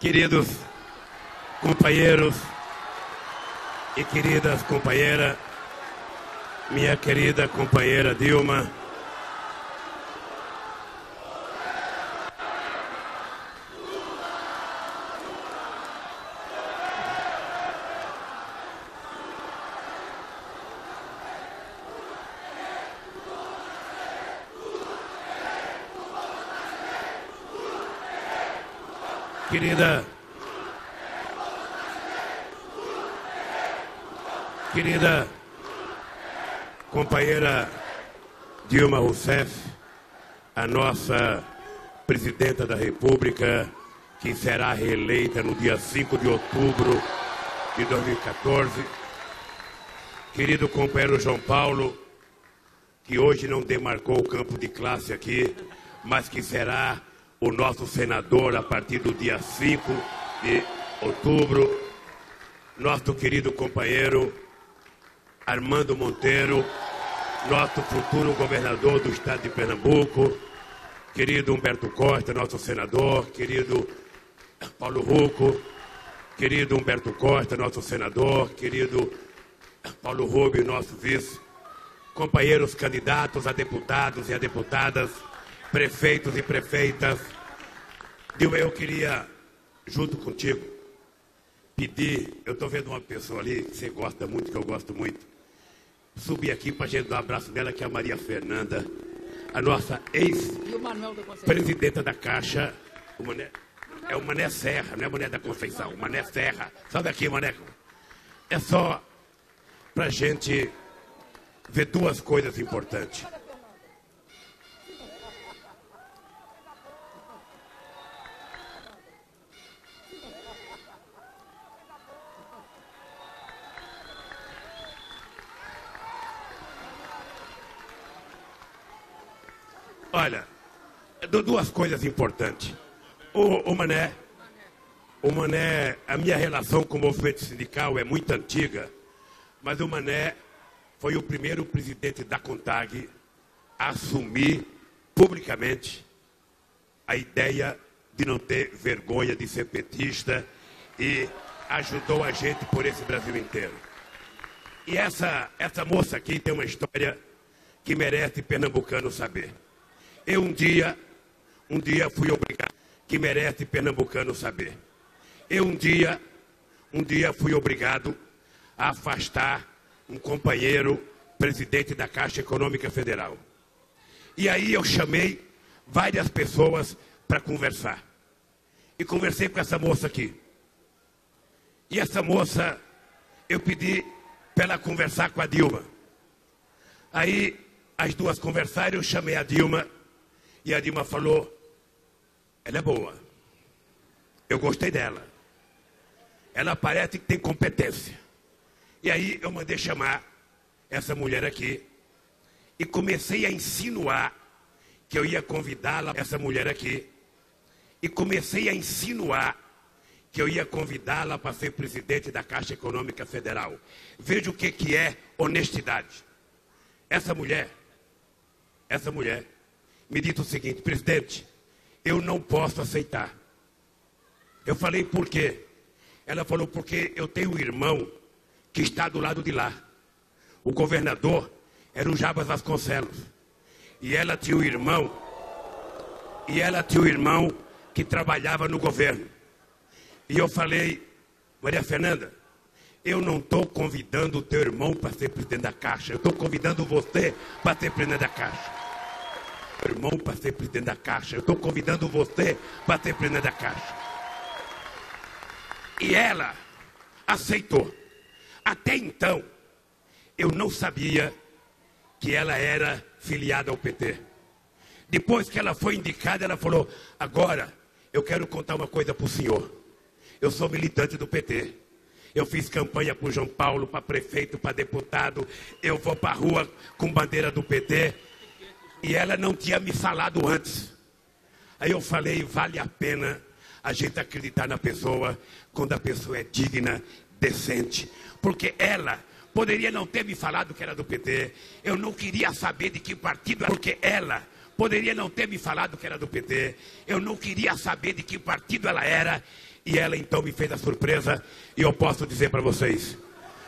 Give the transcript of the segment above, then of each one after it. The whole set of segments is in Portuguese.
Queridos companheiros e queridas companheiras, minha querida companheira Dilma, querida companheira Dilma Rousseff, a nossa presidenta da República, que será reeleita no dia 5 de outubro de 2014. Querido companheiro João Paulo, que hoje não demarcou o campo de classe aqui, mas que será o nosso senador a partir do dia 5 de outubro. Nosso querido companheiro Armando Monteiro, nosso futuro governador do estado de Pernambuco, querido Humberto Costa, nosso senador, querido Paulo Rucco, querido Humberto Costa, nosso senador, querido Paulo Rubio, nosso vice, companheiros candidatos a deputados e a deputadas, prefeitos e prefeitas. Dilma, eu queria, junto contigo, pedir, eu estou vendo uma pessoa ali que você gosta muito, que eu gosto muito, subir aqui para a gente dar um abraço dela, que é a Maria Fernanda, a nossa ex-presidenta da Caixa. O Mané, é o Mané Serra, não é o Mané da Conceição, o Mané Serra. Sobe aqui, Mané. É só para a gente ver duas coisas importantes. Olha, duas coisas importantes. O Mané, a minha relação com o movimento sindical é muito antiga, mas o Mané foi o primeiro presidente da CONTAG a assumir publicamente a ideia de não ter vergonha de ser petista e ajudou a gente por esse Brasil inteiro. E essa moça aqui tem uma história que merece pernambucano saber. Eu um dia fui obrigado, que merece pernambucano saber. Eu um dia fui obrigado a afastar um companheiro presidente da Caixa Econômica Federal. E aí eu chamei várias pessoas para conversar. E conversei com essa moça aqui. E essa moça, eu pedi para ela conversar com a Dilma. Aí as duas conversaram, eu chamei a Dilma. E a Dilma falou, ela é boa, eu gostei dela, ela parece que tem competência. E aí eu mandei chamar essa mulher aqui e comecei a insinuar que eu ia convidá-la, essa mulher aqui, e comecei a insinuar que eu ia convidá-la para ser presidente da Caixa Econômica Federal. Veja o que é honestidade. Essa mulher me disse o seguinte, presidente, eu não posso aceitar. Eu falei, por quê? Ela falou, porque eu tenho um irmão que está do lado de lá. O governador era o Jabas Vasconcelos. E ela tinha um irmão que trabalhava no governo. E eu falei, Maria Fernanda, eu não estou convidando o teu irmão para ser presidente da Caixa, eu estou convidando você para ser presidente da Caixa. Irmão para ser presidente da Caixa. Eu estou convidando você para ser presidente da Caixa. E ela aceitou. Até então, eu não sabia que ela era filiada ao PT. Depois que ela foi indicada, ela falou, agora eu quero contar uma coisa para o senhor. Eu sou militante do PT. Eu fiz campanha para o João Paulo, para prefeito, para deputado. Eu vou para a rua com bandeira do PT. E ela não tinha me falado antes. Aí eu falei, vale a pena a gente acreditar na pessoa quando a pessoa é digna, decente. Porque ela poderia não ter me falado que era do PT. Eu não queria saber de que partido era. Porque ela poderia não ter me falado que era do PT. Eu não queria saber de que partido ela era. E ela então me fez a surpresa, e eu posso dizer para vocês,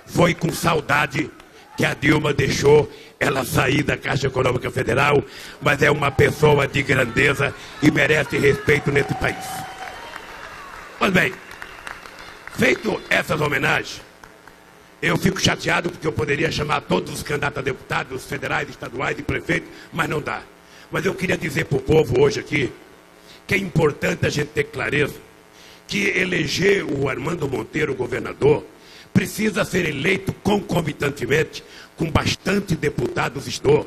foi com saudade que a Dilma deixou ela sair da Caixa Econômica Federal, mas é uma pessoa de grandeza e merece respeito nesse país. Pois bem, feito essas homenagens, eu fico chateado porque eu poderia chamar todos os candidatos a deputados federais, estaduais e prefeitos, mas não dá. Mas eu queria dizer para o povo hoje aqui que é importante a gente ter clareza que eleger o Armando Monteiro governador precisa ser eleito concomitantemente com bastante deputados estaduais.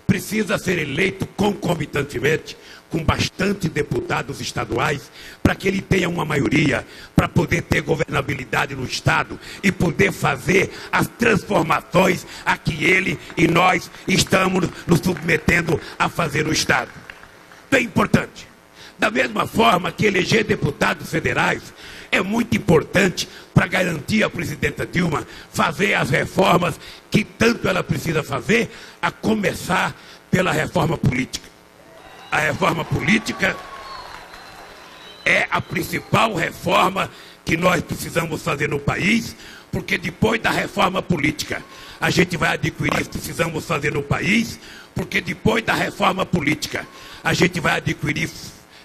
Precisa ser eleito concomitantemente com bastante deputados estaduais para que ele tenha uma maioria, para poder ter governabilidade no Estado e poder fazer as transformações a que ele e nós estamos nos submetendo a fazer no Estado. Então é importante. Da mesma forma que eleger deputados federais é muito importante para garantir à presidenta Dilma fazer as reformas que tanto ela precisa fazer, a começar pela reforma política. A reforma política é a principal reforma que nós precisamos fazer no país, porque depois da reforma política a gente vai adquirir, precisamos fazer no país, porque depois da reforma política a gente vai adquirir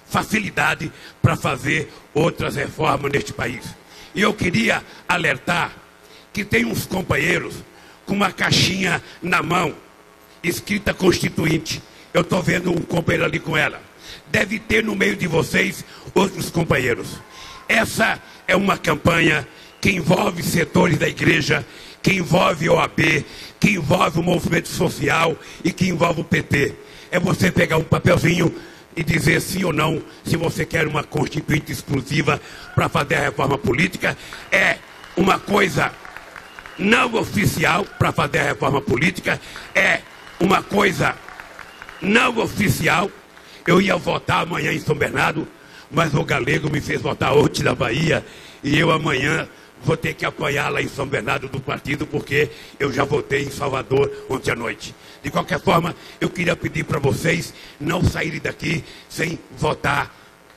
facilidade para fazer outras reformas neste país. E eu queria alertar que tem uns companheiros com uma caixinha na mão, escrita Constituinte. Eu estou vendo um companheiro ali com ela. Deve ter no meio de vocês outros companheiros. Essa é uma campanha que envolve setores da igreja, que envolve OAB, que envolve o movimento social e que envolve o PT. É você pegar um papelzinho e dizer sim ou não, se você quer uma constituinte exclusiva para fazer a reforma política. É uma coisa não oficial para fazer a reforma política, é uma coisa não oficial. Eu ia votar amanhã em São Bernardo, mas o Galego me fez votar ontem na Bahia, e eu amanhã vou ter que apanhar lá em São Bernardo do partido, porque eu já votei em Salvador ontem à noite. De qualquer forma, eu queria pedir para vocês não saírem daqui sem votar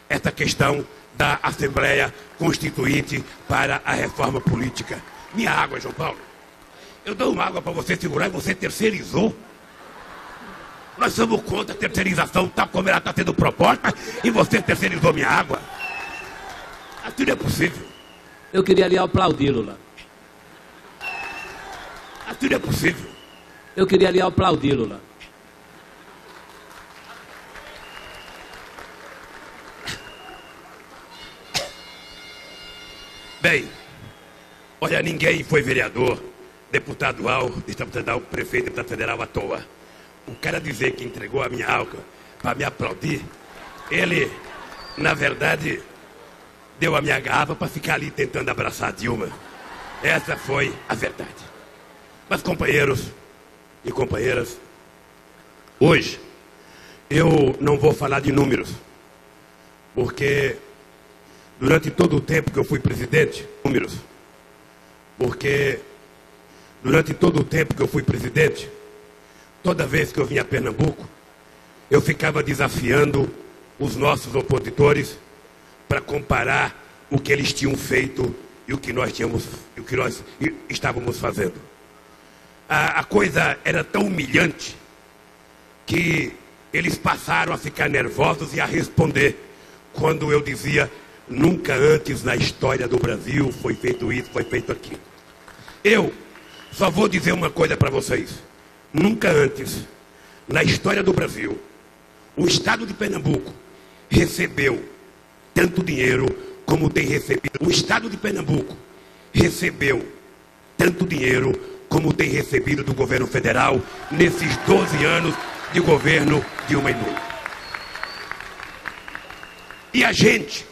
essa questão da Assembleia Constituinte para a reforma política. Minha água, João Paulo. Eu dou uma água para você segurar e você terceirizou. Nós somos contra a terceirização, tal como ela está sendo proposta, e você terceirizou minha água. Aquilo não é possível. Eu queria ali aplaudi-lo lá. Aquilo é possível. Eu queria ali aplaudi-lo lá. Bem, olha, ninguém foi vereador, deputado estadual, prefeito, deputado federal à toa. O cara dizer que entregou a minha água para me aplaudir, ele, na verdade, deu a minha garrafa para ficar ali tentando abraçar a Dilma. Essa foi a verdade. Mas, companheiros e companheiras, hoje eu não vou falar de números, porque durante todo o tempo que eu fui presidente, toda vez que eu vinha a Pernambuco, eu ficava desafiando os nossos opositores para comparar o que eles tinham feito e o que nós estávamos fazendo. A coisa era tão humilhante que eles passaram a ficar nervosos e a responder quando eu dizia: nunca antes na história do Brasil foi feito isso, foi feito aquilo. Eu só vou dizer uma coisa para vocês: nunca antes na história do Brasil o estado de Pernambuco recebeu tanto dinheiro como tem recebido. O estado de Pernambuco recebeu tanto dinheiro como tem recebido do governo federal nesses 12 anos de governo Dilma Inácio. E a gente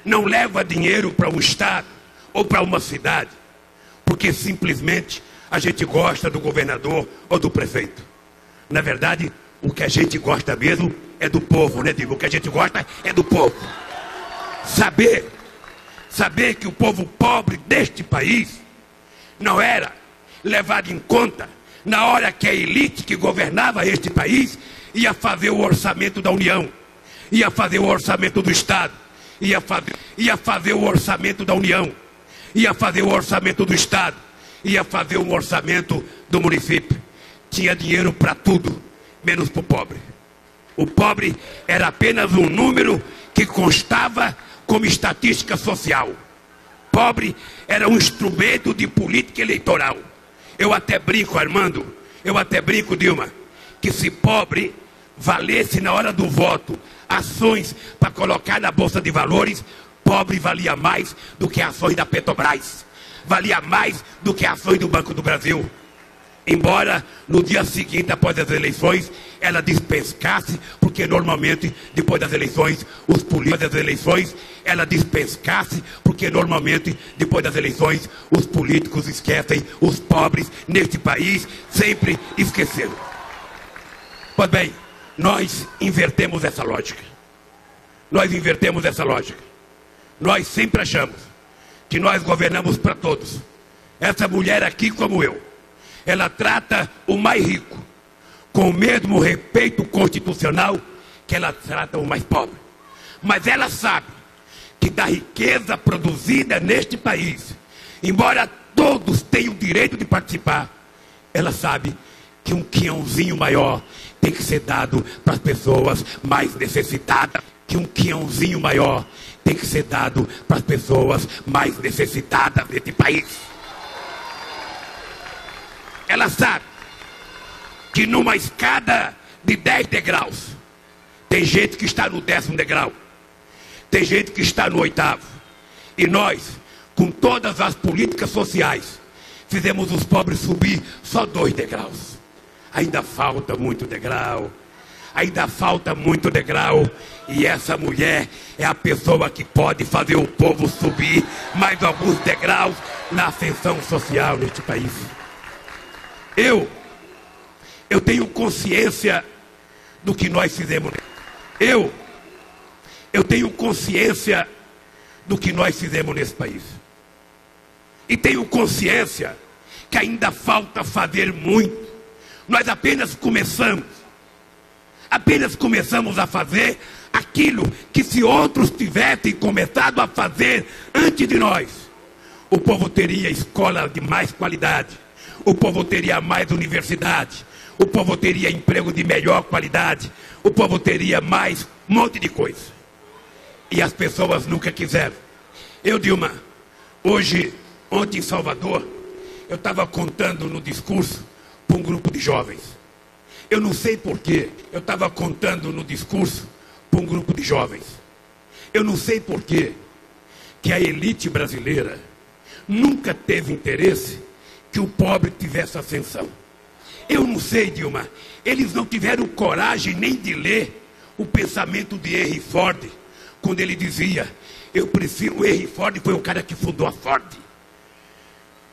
não leva dinheiro para um estado ou para uma cidade porque simplesmente a gente gosta do governador ou do prefeito. Na verdade, o que a gente gosta mesmo é do povo, né, Dilma? O que a gente gosta é do povo. Saber que o povo pobre deste país não era levado em conta na hora que a elite que governava este país ia fazer o orçamento da União, ia fazer o orçamento do Estado, ia fazer o orçamento da União, ia fazer o orçamento do Estado, ia fazer o orçamento do município. Tinha dinheiro para tudo, menos para o pobre. O pobre era apenas um número que constava como estatística social. Pobre era um instrumento de política eleitoral. Eu até brinco, Armando, eu até brinco, Dilma, que se pobre valesse na hora do voto ações para colocar na Bolsa de Valores, pobre valia mais do que ações da Petrobras, valia mais do que ações do Banco do Brasil. Embora no dia seguinte, após as eleições, ela despencasse, porque normalmente, depois das eleições, os políticos esquecem os pobres neste país, sempre esqueceram. Pois bem, nós invertemos essa lógica. Nós sempre achamos que nós governamos para todos. Essa mulher aqui, como eu, ela trata o mais rico com o mesmo respeito constitucional que ela trata o mais pobre. Mas ela sabe que da riqueza produzida neste país, embora todos tenham o direito de participar, ela sabe que um quinhãozinho maior tem que ser dado para as pessoas mais necessitadas. Desse país. Ela sabe que numa escada de 10 degraus, tem gente que está no 10º degrau, tem gente que está no 8º. E nós, com todas as políticas sociais, fizemos os pobres subir só 2 degraus. Ainda falta muito degrau. E essa mulher é a pessoa que pode fazer o povo subir mais alguns degraus na ascensão social neste país. Eu tenho consciência do que nós fizemos. Eu tenho consciência do que nós fizemos nesse país. E tenho consciência que ainda falta fazer muito. Nós apenas começamos a fazer aquilo que, se outros tivessem começado a fazer antes de nós, o povo teria escola de mais qualidade, o povo teria mais universidade, o povo teria emprego de melhor qualidade, o povo teria mais um monte de coisa. E as pessoas nunca quiseram. Dilma, ontem em Salvador, eu estava contando no discurso para um grupo de jovens. Eu não sei porquê, eu estava contando no discurso para um grupo de jovens. Eu não sei porquê que a elite brasileira nunca teve interesse que o pobre tivesse ascensão. Eu não sei, Dilma, eles não tiveram coragem nem de ler o pensamento de Henry Ford, quando ele dizia, o Henry Ford foi o cara que fundou a Ford.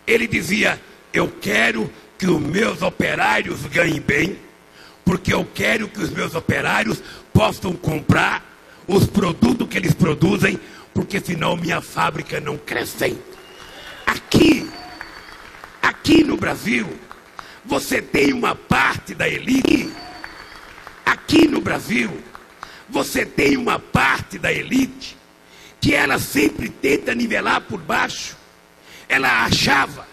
Ele dizia, eu quero que os meus operários ganhem bem, porque eu quero que os meus operários possam comprar os produtos que eles produzem, porque senão minha fábrica não cresce. Aqui no Brasil, você tem uma parte da elite. Aqui no Brasil, você tem uma parte da elite que ela sempre tenta nivelar por baixo. Ela achava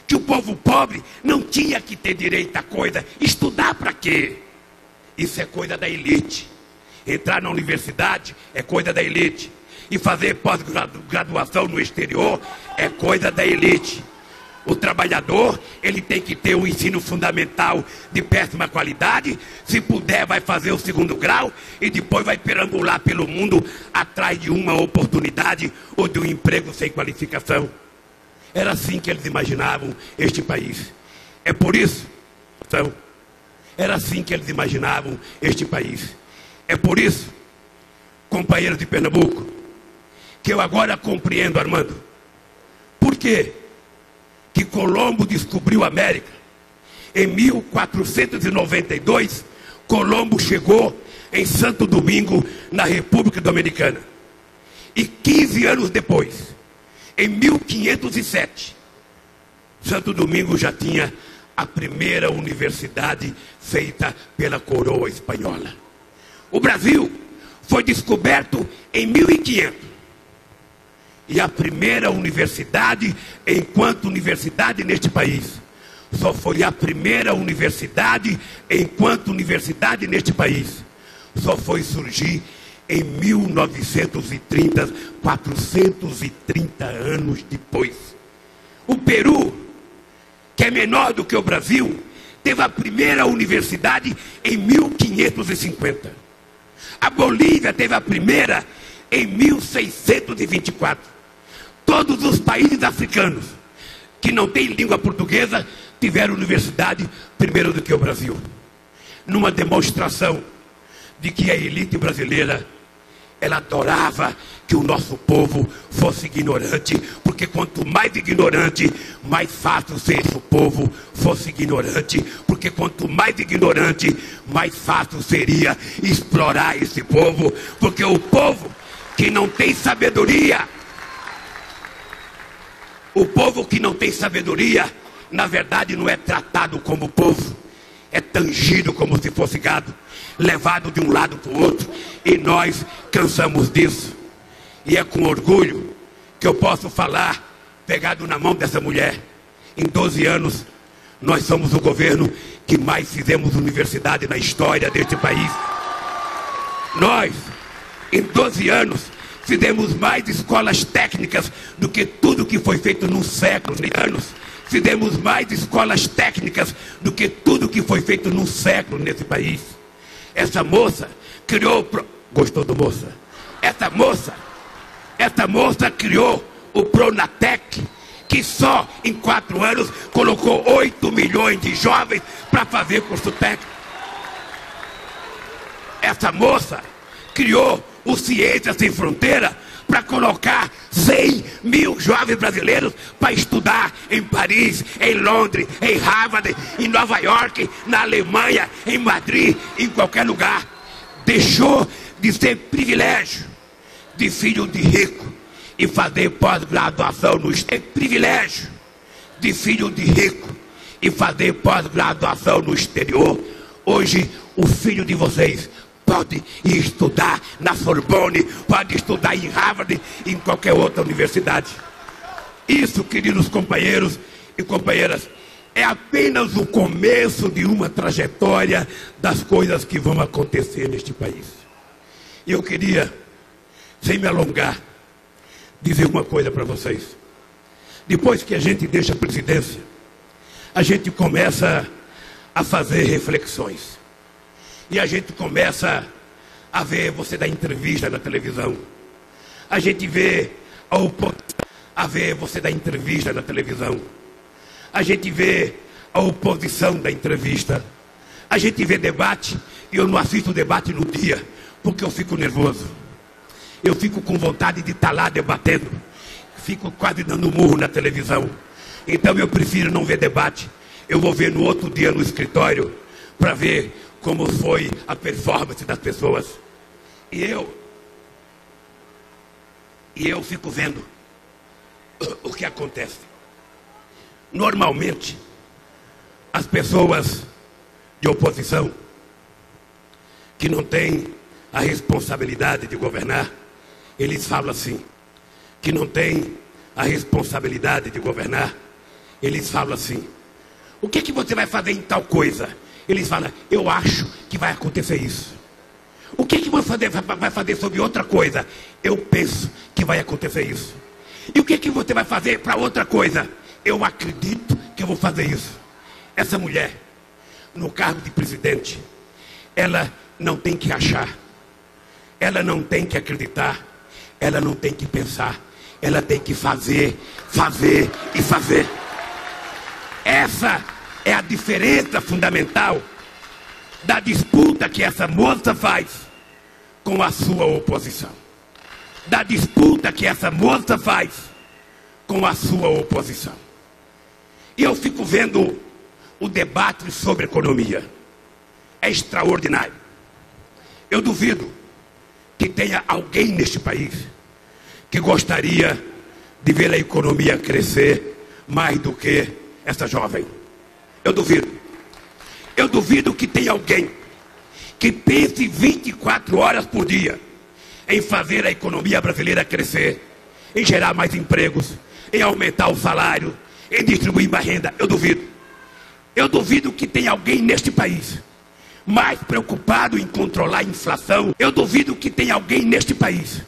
que o povo pobre não tinha que ter direito a coisa. Estudar para quê? Isso é coisa da elite. Entrar na universidade é coisa da elite. E fazer pós-graduação no exterior é coisa da elite. O trabalhador, ele tem que ter um ensino fundamental de péssima qualidade. Se puder, vai fazer o 2º grau e depois vai perambular pelo mundo atrás de uma oportunidade ou de um emprego sem qualificação. Era assim que eles imaginavam este país. É por isso, então, era assim que eles imaginavam este país. É por isso, companheiros de Pernambuco, que eu agora compreendo, Armando, por quê que Colombo descobriu a América. Em 1492, Colombo chegou em Santo Domingo, na República Dominicana. E 15 anos depois, em 1507, Santo Domingo já tinha a primeira universidade feita pela coroa espanhola. O Brasil foi descoberto em 1500. E a primeira universidade, enquanto universidade neste país, só foi a primeira universidade, enquanto universidade neste país, só foi surgir em 1930, 430 anos depois. O Peru, que é menor do que o Brasil, teve a primeira universidade em 1550. A Bolívia teve a primeira em 1624. Todos os países africanos que não têm língua portuguesa tiveram universidade primeiro do que o Brasil. Numa demonstração de que a elite brasileira, ela adorava que o nosso povo fosse ignorante, porque quanto mais ignorante, mais fácil seria que o povo fosse ignorante, porque quanto mais ignorante, mais fácil seria explorar esse povo, porque o povo que não tem sabedoria, o povo que não tem sabedoria, na verdade não é tratado como povo, é tangido como se fosse gado, levado de um lado para o outro, e nós cansamos disso. E é com orgulho que eu posso falar, pegado na mão dessa mulher. Em 12 anos, nós somos o governo que mais fizemos universidade na história deste país. Nós, em 12 anos, fizemos mais escolas técnicas do que tudo que foi feito num século de anos. Fizemos mais escolas técnicas do que tudo que foi feito num século nesse país. Essa moça criou... Gostou do moça? Essa moça criou o Pronatec, que só em 4 anos colocou 8 milhões de jovens para fazer curso técnico. Essa moça criou o Ciências Sem Fronteira para colocar 100 mil jovens brasileiros para estudar em Paris, em Londres, em Harvard, em Nova York, na Alemanha, em Madrid, em qualquer lugar. Deixou de ser privilégio de filho de rico e fazer pós-graduação no exterior. Privilégio de filho de rico e fazer pós-graduação no exterior. Hoje, o filho de vocês pode ir estudar na Sorbonne, pode estudar em Harvard, em qualquer outra universidade. Isso, queridos companheiros e companheiras, é apenas o começo de uma trajetória das coisas que vão acontecer neste país. E eu queria, sem me alongar, dizer uma coisa para vocês. Depois que a gente deixa a presidência, a gente começa a fazer reflexões. E a gente começa a ver você dar entrevista na televisão. A gente vê a oposição a ver você dar entrevista na televisão. A gente vê a oposição da entrevista. A gente vê debate, e eu não assisto debate no dia, porque eu fico nervoso. Eu fico com vontade de estar lá debatendo. Fico quase dando murro na televisão. Então eu prefiro não ver debate. Eu vou ver no outro dia no escritório, para ver como foi a performance das pessoas. E eu fico vendo o que acontece. Normalmente, as pessoas de oposição, que não têm a responsabilidade de governar, eles falam assim, que não têm a responsabilidade de governar, eles falam assim, o que é que você vai fazer em tal coisa? Eles falam, eu acho que vai acontecer isso. O que é que você vai fazer sobre outra coisa? Eu penso que vai acontecer isso. E o que é que você vai fazer para outra coisa? Eu acredito que eu vou fazer isso. Essa mulher, no cargo de presidente, ela não tem que achar, ela não tem que acreditar, ela não tem que pensar, ela tem que fazer, fazer e fazer. Essa é a diferença fundamental da disputa que essa moça faz com a sua oposição. Da disputa que essa moça faz com a sua oposição. E eu fico vendo o debate sobre economia. É extraordinário. Eu duvido que tenha alguém neste país que gostaria de ver a economia crescer mais do que essa jovem. Eu duvido. Eu duvido que tenha alguém que pense 24 horas por dia em fazer a economia brasileira crescer. em gerar mais empregos, em aumentar o salário, em distribuir mais renda. Eu duvido. Eu duvido que tenha alguém neste país mais preocupado em controlar a inflação. Eu duvido que tenha alguém neste país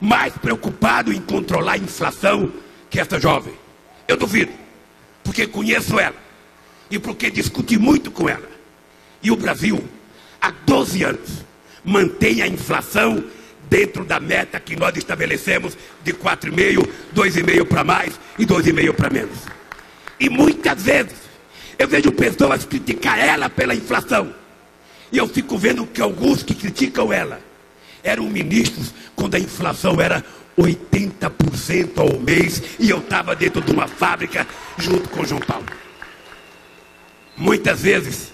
mais preocupado em controlar a inflação que essa jovem. Eu duvido, porque conheço ela e porque discuti muito com ela. E o Brasil, há 12 anos, mantém a inflação dentro da meta que nós estabelecemos de 4,5%, 2,5% para mais e 2,5% para menos. E muitas vezes eu vejo pessoas criticar ela pela inflação. E eu fico vendo que alguns que criticam ela eram ministros quando a inflação era 80% ao mês e eu estava dentro de uma fábrica junto com o João Paulo. Muitas vezes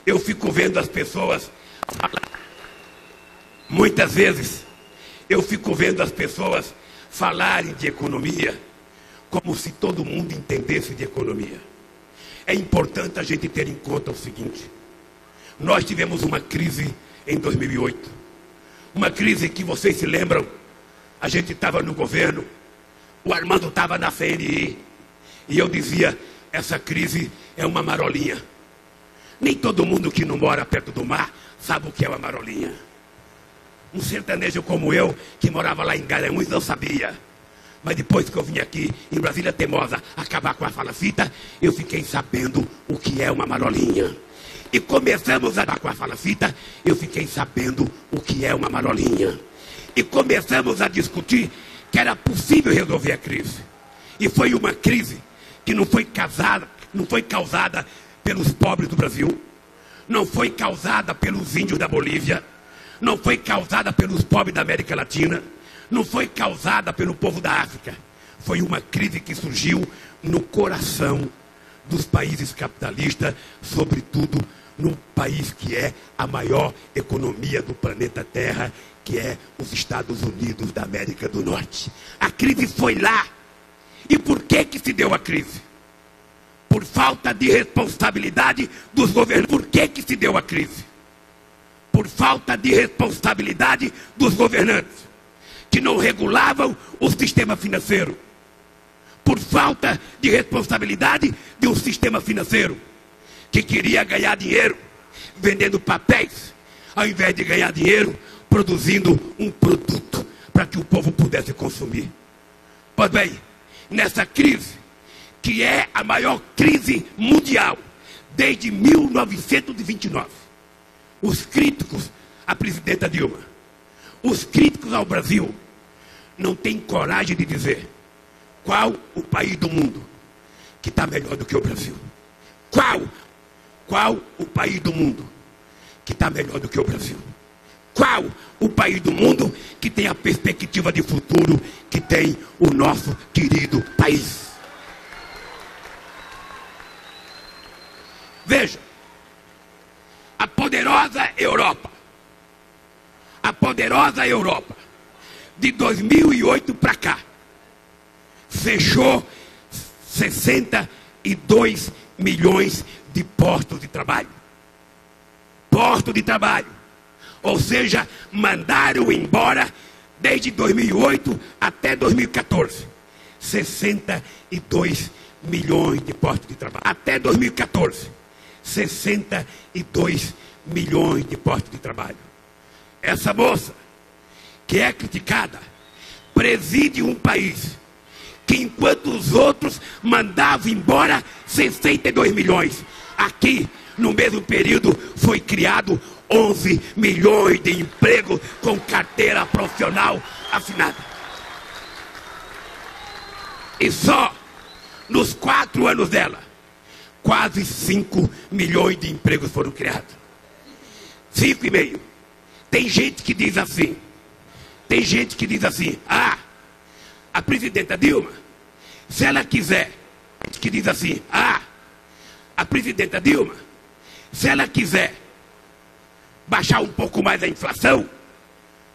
eu fico vendo as pessoas falar. Muitas vezes eu fico vendo as pessoas falarem de economia como se todo mundo entendesse de economia. É importante a gente ter em conta o seguinte: nós tivemos uma crise em 2008. Uma crise que vocês se lembram, a gente estava no governo, o Armando estava na CNI, e eu dizia, essa crise é uma marolinha. Nem todo mundo que não mora perto do mar sabe o que é uma marolinha. Um sertanejo como eu, que morava lá em Garanhuns, não sabia. Mas depois que eu vim aqui, em Brasília Teimosa, acabar com a fala-fita, eu fiquei sabendo o que é uma marolinha. E começamos a dar com a fala-fita, eu fiquei sabendo o que é uma marolinha. E começamos a discutir que era possível resolver a crise. E foi uma crise que não foi causada pelos pobres do Brasil, não foi causada pelos índios da Bolívia, não foi causada pelos pobres da América Latina, não foi causada pelo povo da África. Foi uma crise que surgiu no coração dos países capitalistas, sobretudo num país que é a maior economia do planeta Terra, que é os Estados Unidos da América do Norte. A crise foi lá. E por que se deu a crise? Por falta de responsabilidade dos governos. Por que se deu a crise? Por falta de responsabilidade dos governantes, que não regulavam o sistema financeiro. Por falta de responsabilidade de um sistema financeiro que queria ganhar dinheiro vendendo papéis, ao invés de ganhar dinheiro produzindo um produto para que o povo pudesse consumir. Pois bem, nessa crise, que é a maior crise mundial desde 1929, os críticos à presidenta Dilma, os críticos ao Brasil, não têm coragem de dizer qual o país do mundo que está melhor do que o Brasil. Qual o país do mundo que está melhor do que o Brasil? Qual o país do mundo que tem a perspectiva de futuro que tem o nosso querido país? Veja, a poderosa Europa, de 2008 para cá, fechou 62 milhões de postos de trabalho. Postos de trabalho. Ou seja, mandaram embora, desde 2008 até 2014, 62 milhões de postos de trabalho. Até 2014, 62 milhões de postos de trabalho. Essa moça, que é criticada, preside um país que, enquanto os outros mandavam embora 62 milhões, aqui, no mesmo período, foi criado 11 milhões de empregos com carteira profissional assinada. E só nos 4 anos dela, quase 5 milhões de empregos foram criados. 5,5. Tem gente que diz assim, a presidenta Dilma, se ela quiser, que diz assim, a presidenta Dilma, se ela quiser baixar um pouco mais a inflação,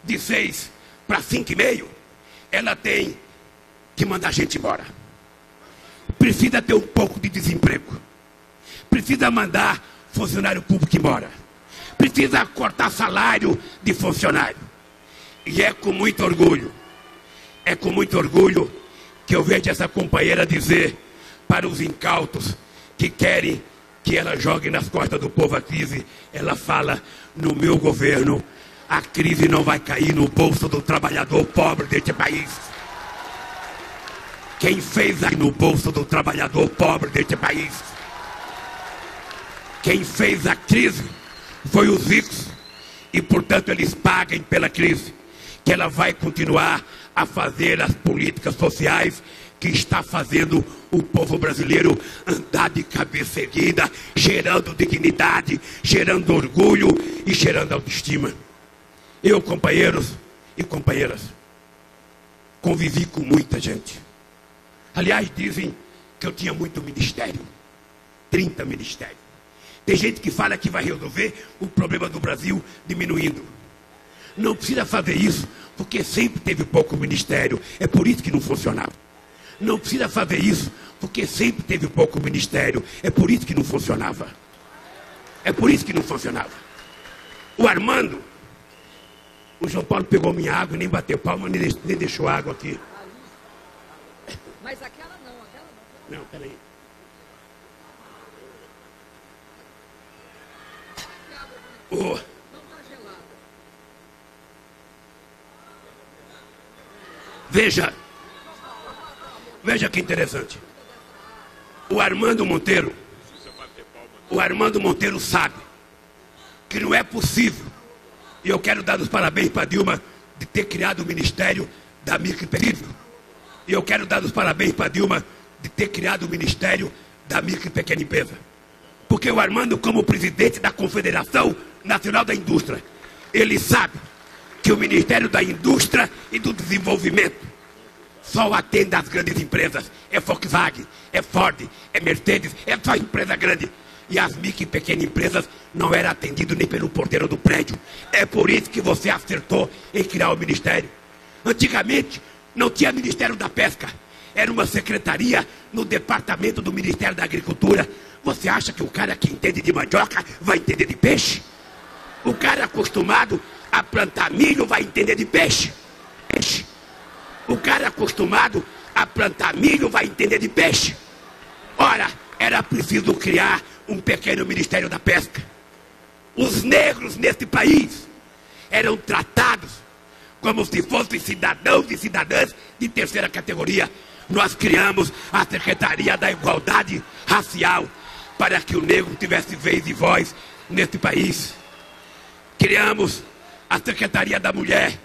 de 6 para 5,5, ela tem que mandar a gente embora. Precisa ter um pouco de desemprego. Precisa mandar funcionário público embora. Precisa cortar salário de funcionário. E é com muito orgulho É com muito orgulho que eu vejo essa companheira dizer para os incautos que querem que ela jogue nas costas do povo a crise. Ela fala: no meu governo, a crise não vai cair no bolso do trabalhador pobre deste país. Quem fez aí no bolso do trabalhador pobre deste país? Quem fez a crise foi os ricos. E, portanto, eles paguem pela crise. Que ela vai continuar a fazer as políticas sociais que está fazendo o povo brasileiro andar de cabeça erguida, cheirando dignidade, cheirando orgulho e cheirando autoestima. Eu, companheiros e companheiras, convivi com muita gente. Aliás, dizem que eu tinha muito ministério. 30 ministérios. Tem gente que fala que vai resolver o problema do Brasil diminuindo. Não precisa fazer isso, porque sempre teve pouco ministério. É por isso que não funcionava. Não precisa fazer isso, porque sempre teve pouco ministério. É por isso que não funcionava. É por isso que não funcionava. O Armando, o João Paulo pegou minha água e nem bateu palma, nem deixou água aqui. Mas aquela não, aquela não. Não, peraí. Oh. Veja que interessante. O Armando Monteiro sabe que não é possível, e eu quero dar os parabéns para Dilma de ter criado o Ministério da Micro e Pequena. E eu quero dar os parabéns para Dilma de ter criado o Ministério da Micro e Pequena Empresa. Porque o Armando, como presidente da Confederação Nacional da Indústria, ele sabe que o Ministério da Indústria e do Desenvolvimento só atende às grandes empresas. É Volkswagen, é Ford, é Mercedes, é só empresa grande. E as micro e pequenas empresas não eram atendidas nem pelo porteiro do prédio. É por isso que você acertou em criar o Ministério. Antigamente, não tinha Ministério da Pesca. Era uma secretaria no departamento do Ministério da Agricultura. Você acha que o cara que entende de mandioca vai entender de peixe? O cara acostumado a plantar milho vai entender de peixe? Peixe. O cara acostumado a plantar milho vai entender de peixe? Ora, era preciso criar um pequeno Ministério da Pesca. Os negros neste país eram tratados como se fossem cidadãos e cidadãs de terceira categoria. Nós criamos a Secretaria da Igualdade Racial para que o negro tivesse vez e voz neste país. Criamos a Secretaria da Mulher,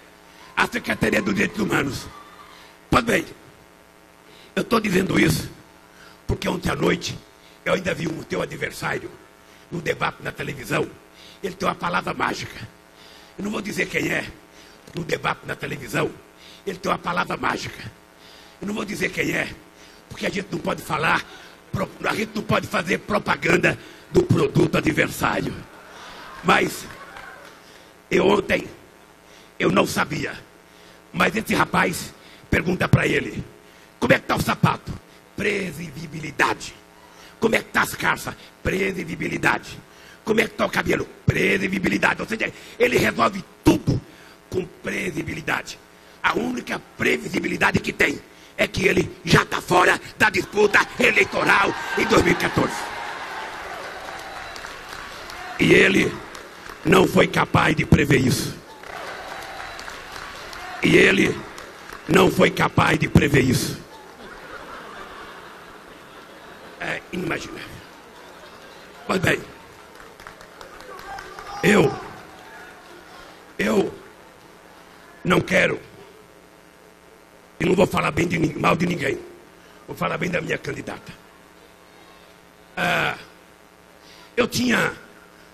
a Secretaria dos Direitos Humanos. Pois bem, eu estou dizendo isso porque ontem à noite eu ainda vi o teu adversário no debate na televisão. Ele tem uma palavra mágica. Eu não vou dizer quem é. No debate na televisão, ele tem uma palavra mágica. Eu não vou dizer quem é, porque a gente não pode falar, a gente não pode fazer propaganda do produto adversário. Mas ontem eu não sabia. Mas esse rapaz pergunta para ele: como é que está o sapato? Previsibilidade. Como é que está as calças? Previsibilidade. Como é que está o cabelo? Previsibilidade. Ou seja, ele resolve tudo com previsibilidade. A única previsibilidade que tem é que ele já está fora da disputa eleitoral em 2014. E ele não foi capaz de prever isso. E ele não foi capaz de prever isso. É inimaginável. Pois bem, eu não quero, e não vou falar bem mal de ninguém, vou falar bem da minha candidata. Eu tinha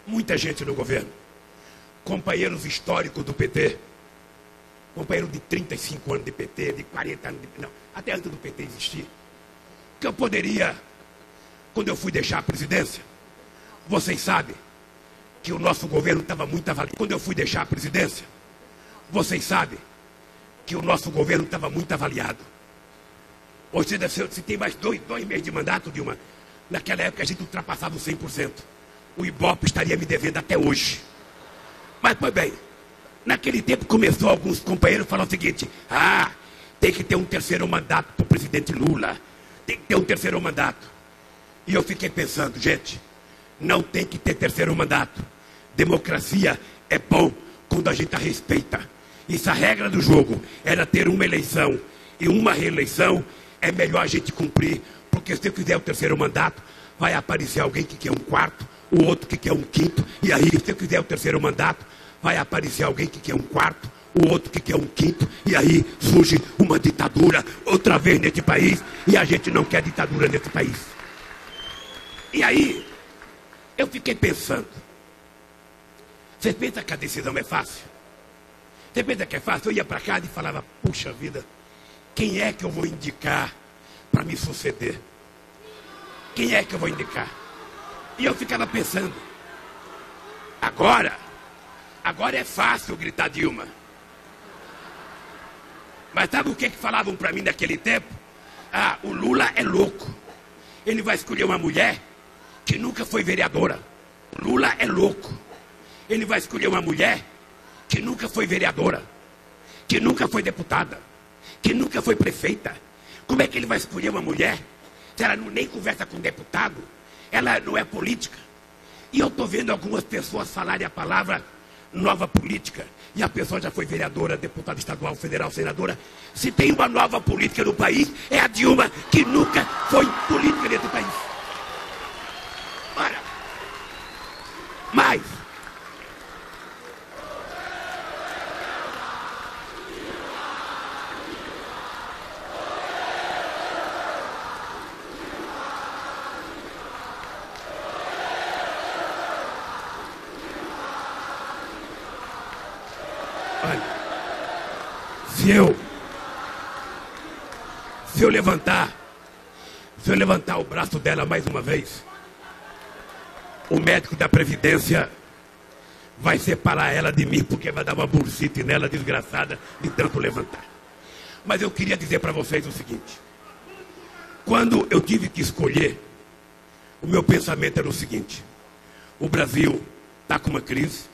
muita gente no governo, companheiros históricos do PT, companheiro de 35 anos de PT, de 40 anos de PT, não, até antes do PT existir, que eu poderia, quando eu fui deixar a presidência, vocês sabem que o nosso governo estava muito avaliado. Quando eu fui deixar a presidência, vocês sabem que o nosso governo estava muito avaliado. Hoje, se tem mais dois meses de mandato, Dilma, naquela época a gente ultrapassava os 100%. O Ibope estaria me devendo até hoje. Mas, pois bem, naquele tempo começou alguns companheiros a falar o seguinte: Tem que ter um terceiro mandato para o presidente Lula. Tem que ter um terceiro mandato. E eu fiquei pensando, gente, não tem que ter terceiro mandato. Democracia é bom quando a gente a respeita. E se a regra do jogo era ter uma eleição e uma reeleição, é melhor a gente cumprir. Porque se eu quiser o terceiro mandato, vai aparecer alguém que quer um quarto, o outro que quer um quinto. E aí, se eu quiser o terceiro mandato, vai aparecer alguém que quer um quarto, o outro que quer um quinto. E aí surge uma ditadura outra vez nesse país. E a gente não quer ditadura nesse país. E aí, eu fiquei pensando. Você pensa que a decisão é fácil? Você pensa que é fácil? Eu ia para casa e falava, puxa vida, quem é que eu vou indicar para me suceder? Quem é que eu vou indicar? E eu ficava pensando, agora é fácil gritar Dilma. Mas sabe o que falavam para mim naquele tempo? Ah, o Lula é louco. Ele vai escolher uma mulher que nunca foi vereadora. O Lula é louco. Ele vai escolher uma mulher que nunca foi vereadora, que nunca foi deputada, que nunca foi prefeita. Como é que ele vai escolher uma mulher se ela nem conversa com deputado? Ela não é política. E eu estou vendo algumas pessoas falarem a palavra nova política. E a pessoa já foi vereadora, deputada estadual, federal, senadora. Se tem uma nova política no país, é a Dilma, que nunca foi política dentro do país. Ora, mas se eu levantar o braço dela mais uma vez, o médico da Previdência vai separar ela de mim, porque vai dar uma bursite nela desgraçada de tanto levantar. Mas eu queria dizer para vocês o seguinte: quando eu tive que escolher, o meu pensamento era o seguinte: o Brasil está com uma crise,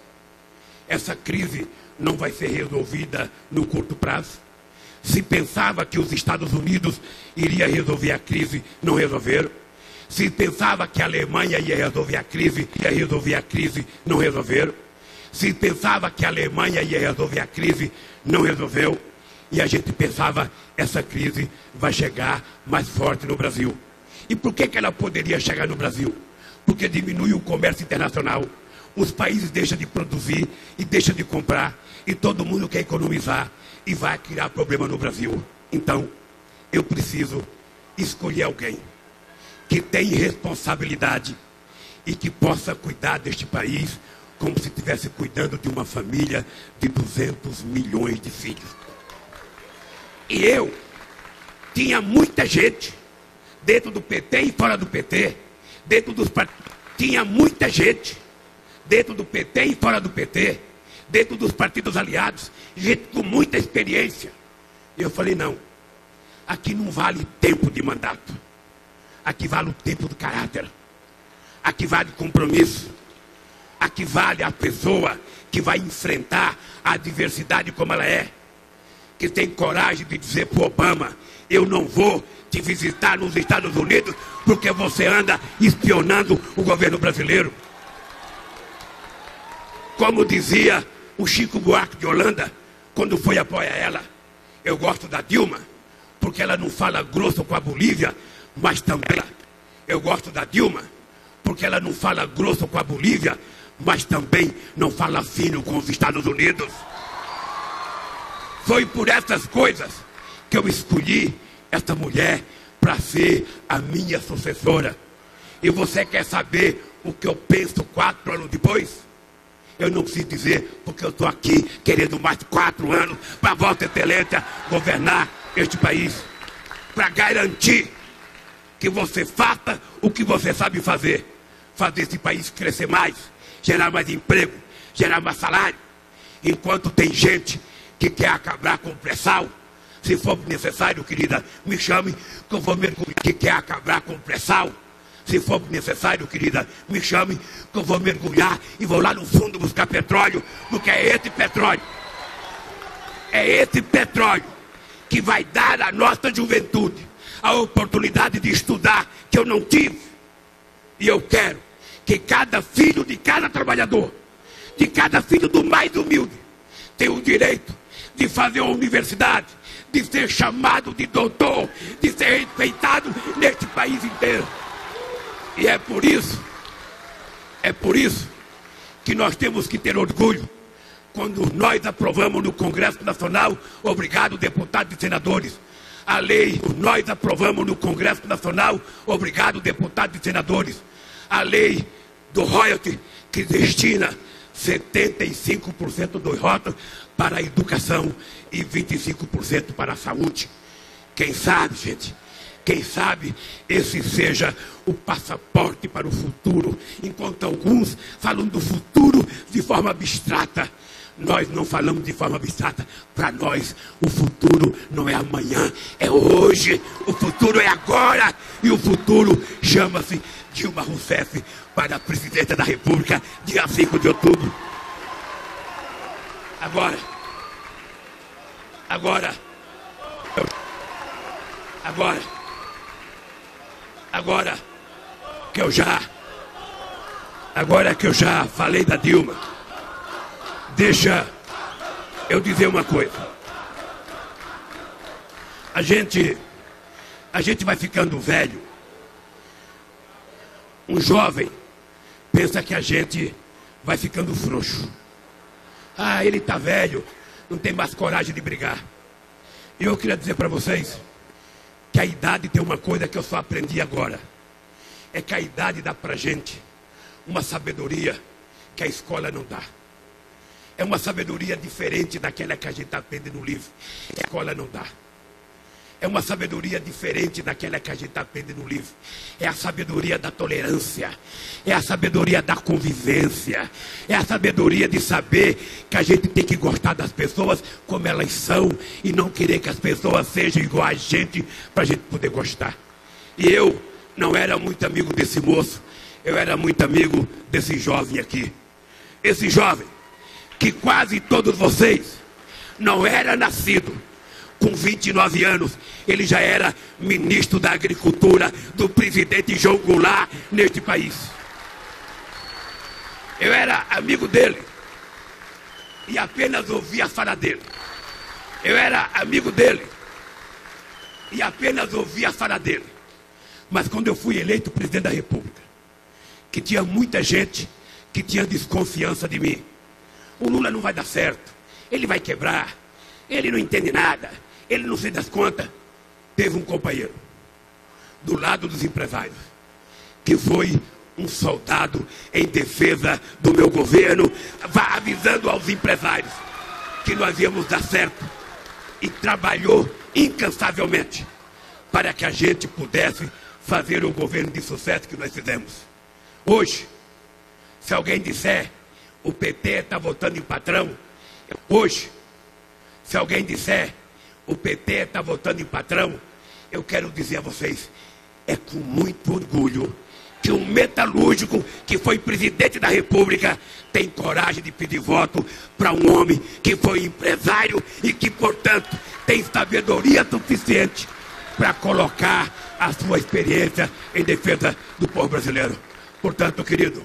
essa crise não vai ser resolvida no curto prazo. Se pensava que os Estados Unidos iria resolver a crise, não resolveram. Se pensava que a Alemanha ia resolver a crise, não resolveram. Se pensava que a Alemanha ia resolver a crise, não resolveu. E a gente pensava, essa crise vai chegar mais forte no Brasil. E por que ela poderia chegar no Brasil? Porque diminui o comércio internacional. Os países deixam de produzir e deixam de comprar. E todo mundo quer economizar. E vai criar problema no Brasil. Então, eu preciso escolher alguém que tem responsabilidade e que possa cuidar deste país como se estivesse cuidando de uma família de 200 milhões de filhos. E eu tinha muita gente dentro do PT e fora do PT, dentro dos partidos. Tinha muita gente dentro do PT e fora do PT, dentro dos partidos aliados, gente com muita experiência. E eu falei, não, aqui não vale tempo de mandato, aqui vale o tempo do caráter, aqui vale compromisso, aqui vale a pessoa que vai enfrentar a adversidade como ela é, que tem coragem de dizer para o Obama, eu não vou te visitar nos Estados Unidos porque você anda espionando o governo brasileiro. Como dizia o Chico Buarque de Holanda, quando foi apoiar ela, eu gosto da Dilma, porque ela não fala grosso com a Bolívia, mas também, eu gosto da Dilma, porque ela não fala grosso com a Bolívia, mas também não fala fino com os Estados Unidos. Foi por essas coisas que eu escolhi essa mulher para ser a minha sucessora. E você quer saber o que eu penso 4 anos depois? Eu não preciso dizer, porque eu estou aqui querendo mais 4 anos para a Vossa Excelência governar este país. Para garantir que você faça o que você sabe fazer. Fazer esse país crescer mais, gerar mais emprego, gerar mais salário. Enquanto tem gente que quer acabar com o pré-sal, se for necessário, querida, me chame, que eu vou mergulhar. Que quer acabar com o pré-sal, se for necessário, querida, me chame, que eu vou mergulhar e vou lá no fundo buscar petróleo, porque é esse petróleo que vai dar à nossa juventude a oportunidade de estudar que eu não tive. E eu quero que cada filho de cada trabalhador, de cada filho do mais humilde, tenha o direito de fazer uma universidade, de ser chamado de doutor, de ser respeitado neste país inteiro. E é por isso que nós temos que ter orgulho quando nós aprovamos no Congresso Nacional, obrigado deputados e senadores, a lei, nós aprovamos no Congresso Nacional, obrigado deputados e senadores, a lei do royalty que destina 75% dos royalties para a educação e 25% para a saúde. Quem sabe, gente, quem sabe esse seja o passaporte para o futuro, enquanto alguns falam do futuro de forma abstrata. Nós não falamos de forma abstrata. Para nós, o futuro não é amanhã, é hoje. O futuro é agora. E o futuro chama-se Dilma Rousseff para a presidência da República, dia 5 de outubro. Agora, que eu já falei da Dilma, deixa eu dizer uma coisa. A gente vai ficando velho. Um jovem pensa que a gente vai ficando frouxo. Ah, ele está velho, não tem mais coragem de brigar. E eu queria dizer para vocês que a idade tem uma coisa que eu só aprendi agora. É que a idade dá para a gente uma sabedoria que a escola não dá. É uma sabedoria diferente daquela que a gente aprende no livro. A escola não dá. É uma sabedoria diferente daquela que a gente aprende no livro. É a sabedoria da tolerância. É a sabedoria da convivência. É a sabedoria de saber que a gente tem que gostar das pessoas como elas são e não querer que as pessoas sejam igual a gente para a gente poder gostar. E eu não era muito amigo desse moço. Eu era muito amigo desse jovem aqui. Esse jovem que quase todos vocês não era nascido. Com 29 anos, ele já era ministro da Agricultura do presidente João Goulart neste país. Eu era amigo dele e apenas ouvia falar dele. Eu era amigo dele e apenas ouvia falar dele. Mas quando eu fui eleito presidente da República, que tinha muita gente que tinha desconfiança de mim. O Lula não vai dar certo, ele vai quebrar, ele não entende nada, ele não se das contas. Teve um companheiro do lado dos empresários que foi um soldado em defesa do meu governo, avisando aos empresários que nós íamos dar certo, e trabalhou incansavelmente para que a gente pudesse fazer o governo de sucesso que nós fizemos. Hoje, se alguém disser o PT está votando em patrão, hoje, se alguém disser o PT está votando em patrão, eu quero dizer a vocês, é com muito orgulho que um metalúrgico que foi presidente da República tem coragem de pedir voto para um homem que foi empresário e que, portanto, tem sabedoria suficiente para colocar a sua experiência em defesa do povo brasileiro. Portanto, querido,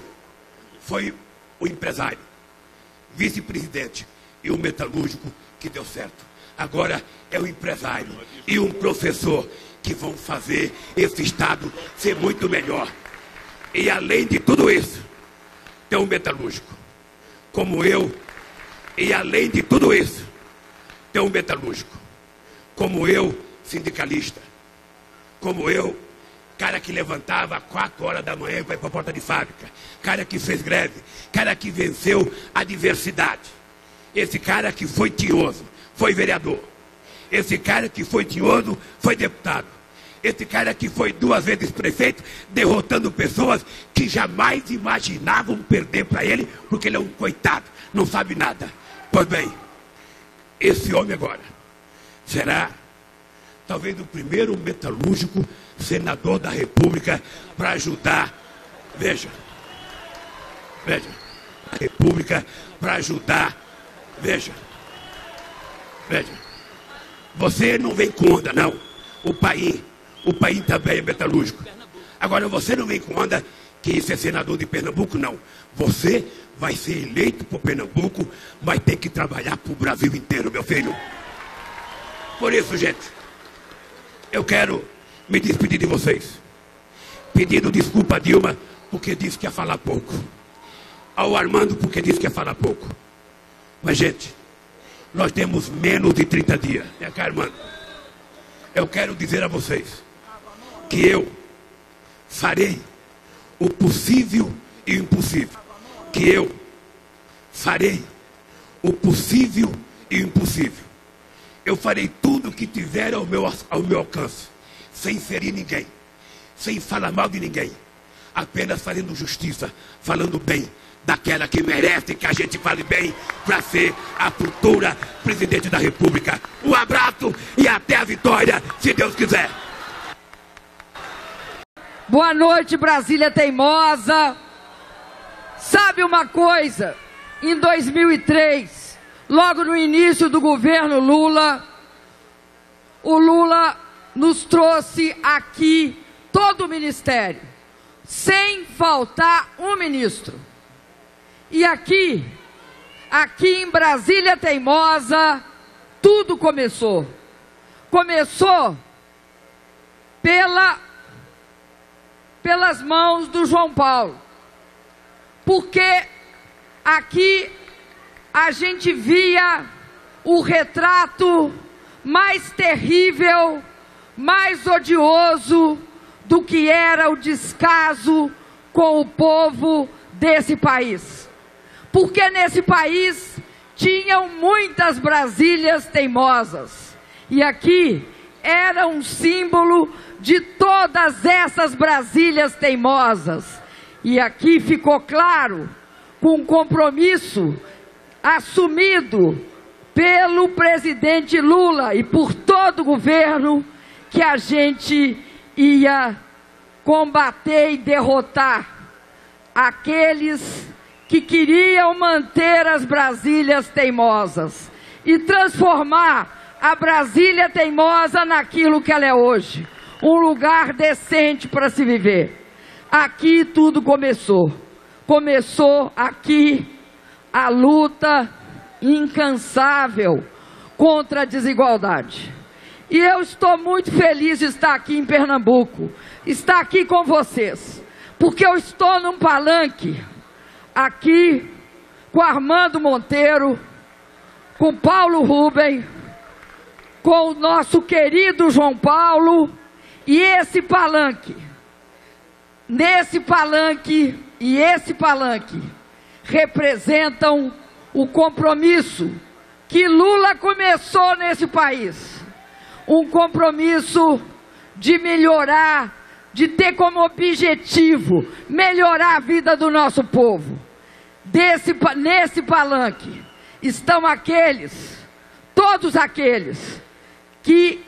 foi o empresário, vice-presidente e o metalúrgico que deu certo. Agora é o empresário e um professor que vão fazer esse Estado ser muito melhor. E além de tudo isso, tem um metalúrgico como eu. E além de tudo isso, tem um metalúrgico como eu, sindicalista. Como eu, cara que levantava às 4 horas da manhã para ir para a porta de fábrica. Cara que fez greve. Cara que venceu a adversidade. Esse cara que foi tinhoso, foi vereador. Esse cara que foi tinhoso, foi deputado. Esse cara que foi 2 vezes prefeito, derrotando pessoas que jamais imaginavam perder para ele, porque ele é um coitado, não sabe nada. Pois bem, esse homem agora será talvez o primeiro metalúrgico senador da República para ajudar. Veja, a República para ajudar. Veja, Você não vem com onda, não. O país também é metalúrgico. Agora, você não vem com onda que isso é senador de Pernambuco, não. Você vai ser eleito por Pernambuco, vai ter que trabalhar para o Brasil inteiro, meu filho. Por isso, gente, eu quero me despedir de vocês, pedindo desculpa a Dilma, porque disse que ia falar pouco. Ao Armando, porque disse que ia falar pouco. Mas, gente, nós temos menos de 30 dias. Vem cá, Armando. Eu quero dizer a vocês que eu farei o possível e o impossível. Que eu farei o possível e o impossível. Eu farei tudo o que tiver ao meu alcance, sem ferir ninguém, sem falar mal de ninguém, apenas fazendo justiça, falando bem daquela que merece que a gente fale bem para ser a futura presidente da República. Um abraço e até a vitória, se Deus quiser. Boa noite, Brasília teimosa. Sabe uma coisa? Em 2003, logo no início do governo Lula, o Lula nos trouxe aqui todo o ministério, sem faltar um ministro. E aqui em Brasília teimosa, tudo começou. Começou pelas mãos do João Paulo. Porque aqui a gente via o retrato mais terrível, mais odioso do que era o descaso com o povo desse país. Porque nesse país tinham muitas Brasílias teimosas. E aqui era um símbolo de todas essas Brasílias teimosas. E aqui ficou claro, com um compromisso assumido pelo presidente Lula e por todo o governo, que a gente ia combater e derrotar aqueles que queriam manter as Brasílias teimosas e transformar a Brasília teimosa naquilo que ela é hoje, um lugar decente para se viver. Aqui tudo começou. Começou aqui a luta incansável contra a desigualdade. E eu estou muito feliz de estar aqui em Pernambuco, estar aqui com vocês, porque eu estou num palanque aqui com Armando Monteiro, com Paulo Rubem, com o nosso querido João Paulo, e esse palanque, nesse palanque e esse palanque representam o compromisso que Lula começou nesse país, um compromisso de melhorar, de ter como objetivo melhorar a vida do nosso povo. Nesse palanque estão aqueles, todos aqueles que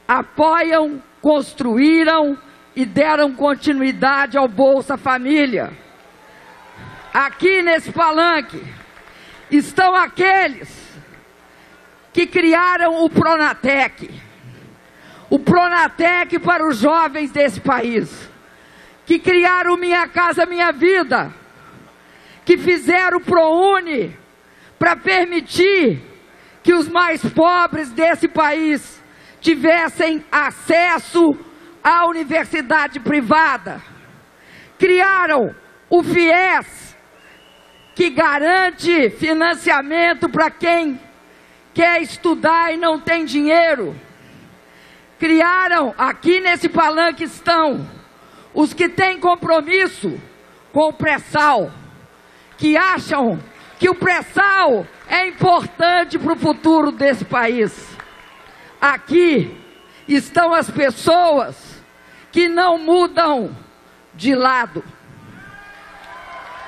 apoiam, construíram e deram continuidade ao Bolsa Família. Aqui nesse palanque estão aqueles que criaram o Pronatec para os jovens desse país, que criaram o Minha Casa Minha Vida, que fizeram o ProUni para permitir que os mais pobres desse país tivessem acesso à universidade privada. Criaram o FIES, que garante financiamento para quem quer estudar e não tem dinheiro. Criaram, aqui nesse palanque estão os que têm compromisso com o pré-sal, que acham que o pré-sal é importante para o futuro desse país. Aqui estão as pessoas que não mudam de lado,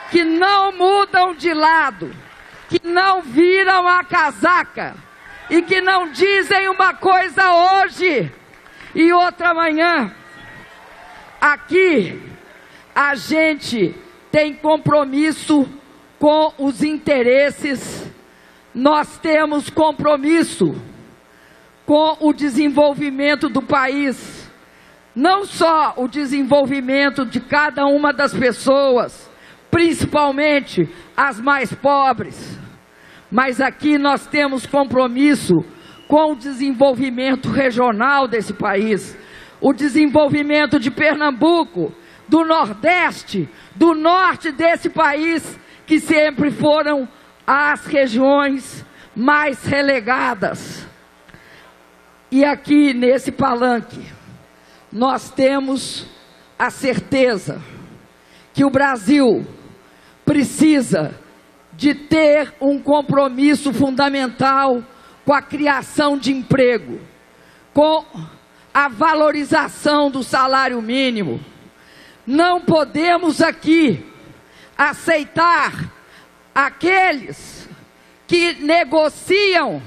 que não viram a casaca e que não dizem uma coisa hoje e outra amanhã. Aqui a gente tem compromisso com os interesses, nós temos compromisso com o desenvolvimento do país. Não só o desenvolvimento de cada uma das pessoas, principalmente as mais pobres, mas aqui nós temos compromisso com o desenvolvimento regional desse país, o desenvolvimento de Pernambuco, do Nordeste, do Norte desse país, que sempre foram as regiões mais relegadas. E aqui nesse palanque, nós temos a certeza que o Brasil precisa de ter um compromisso fundamental com a criação de emprego, com a valorização do salário mínimo. Não podemos aqui aceitar aqueles que negociam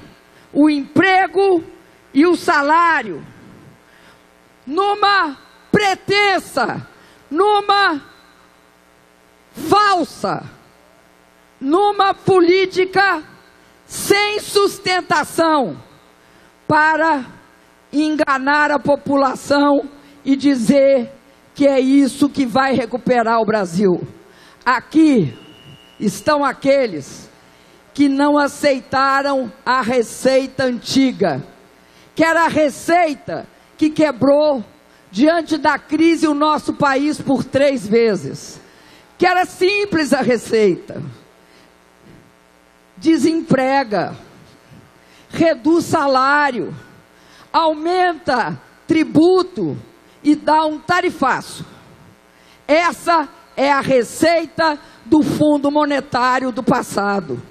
o emprego e o salário numa pretensa, numa falsa, numa política sem sustentação, para enganar a população e dizer que é isso que vai recuperar o Brasil. Aqui estão aqueles que não aceitaram a receita antiga, que era a receita que quebrou diante da crise o nosso país por 3 vezes, que era simples a receita: desemprega, reduz salário, aumenta tributo e dá um tarifaço. Essa é a receita do Fundo Monetário do passado.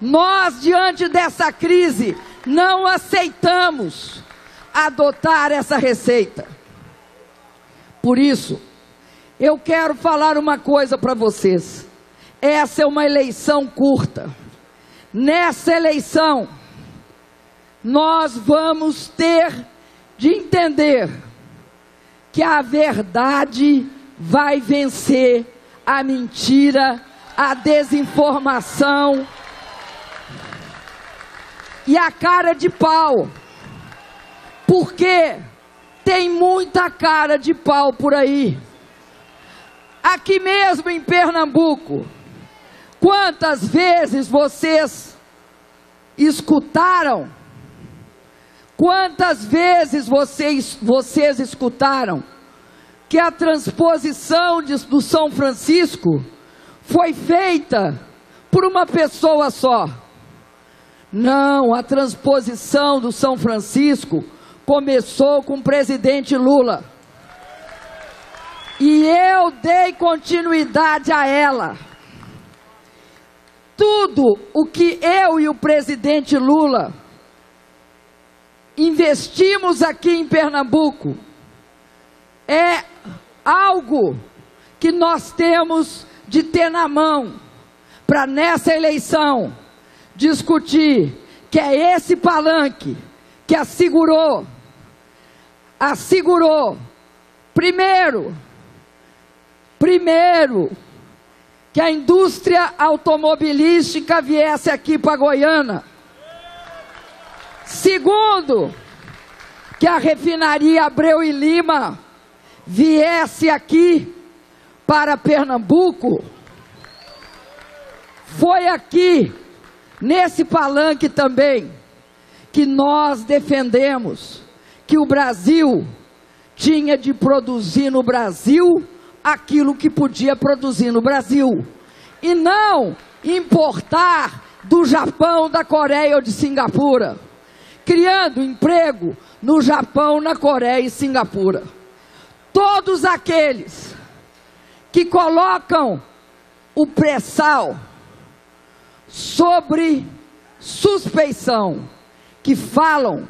Nós, diante dessa crise, não aceitamos adotar essa receita. Por isso, eu quero falar uma coisa para vocês. Essa é uma eleição curta. Nessa eleição, nós vamos ter de entender que a verdade vai vencer a mentira, a desinformação e a cara de pau. Porque tem muita cara de pau por aí. Aqui mesmo em Pernambuco, quantas vezes vocês escutaram? Quantas vezes vocês escutaram que a transposição do São Francisco foi feita por uma pessoa só? Não, a transposição do São Francisco começou com o presidente Lula. E eu dei continuidade a ela. Tudo o que eu e o presidente Lula investimos aqui em Pernambuco é algo que nós temos de ter na mão para nessa eleição discutir, que é esse palanque que assegurou primeiro que a indústria automobilística viesse aqui para Goiânia. Segundo, que a refinaria Abreu e Lima viesse aqui para Pernambuco. Foi aqui, nesse palanque também, que nós defendemos que o Brasil tinha de produzir no Brasil aquilo que podia produzir no Brasil, e não importar do Japão, da Coreia ou de Singapura, criando emprego no Japão, na Coreia e Singapura. Todos aqueles que colocam o pré-sal sobre suspeição, que falam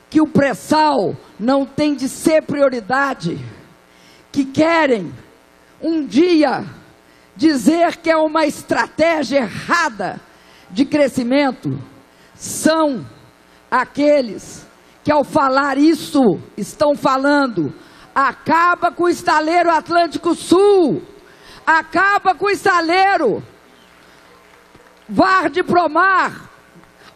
que o pré-sal não tem de ser prioridade, que querem um dia dizer que é uma estratégia errada de crescimento, são aqueles que ao falar isso estão falando: acaba com o estaleiro Atlântico Sul, acaba com o estaleiro Vard Promar,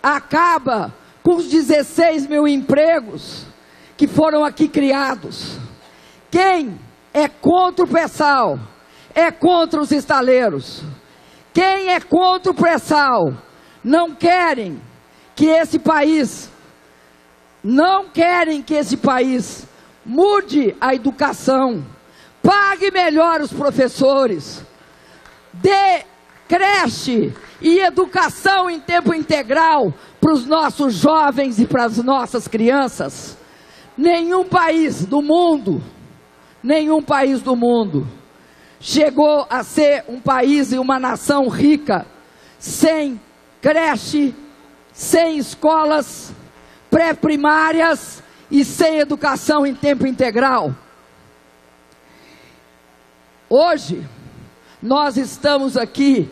acaba com os 16 mil empregos que foram aqui criados. Quem é contra o pré-sal é contra os estaleiros. Quem é contra o pré-sal não querem que esse país mude a educação, pague melhor os professores, dê creche e educação em tempo integral para os nossos jovens e para as nossas crianças. Nenhum país do mundo chegou a ser um país e uma nação rica sem creche, sem escolas pré-primárias e sem educação em tempo integral. Hoje, nós estamos aqui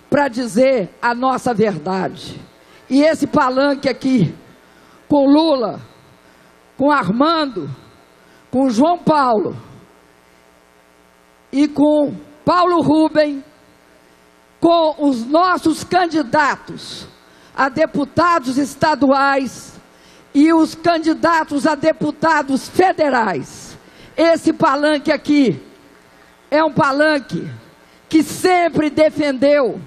para dizer a nossa verdade. E esse palanque aqui, com Lula, com Armando, com João Paulo e com Paulo Rubem, com os nossos candidatos a deputados estaduais e os candidatos a deputados federais. Esse palanque aqui é um palanque que sempre defendeu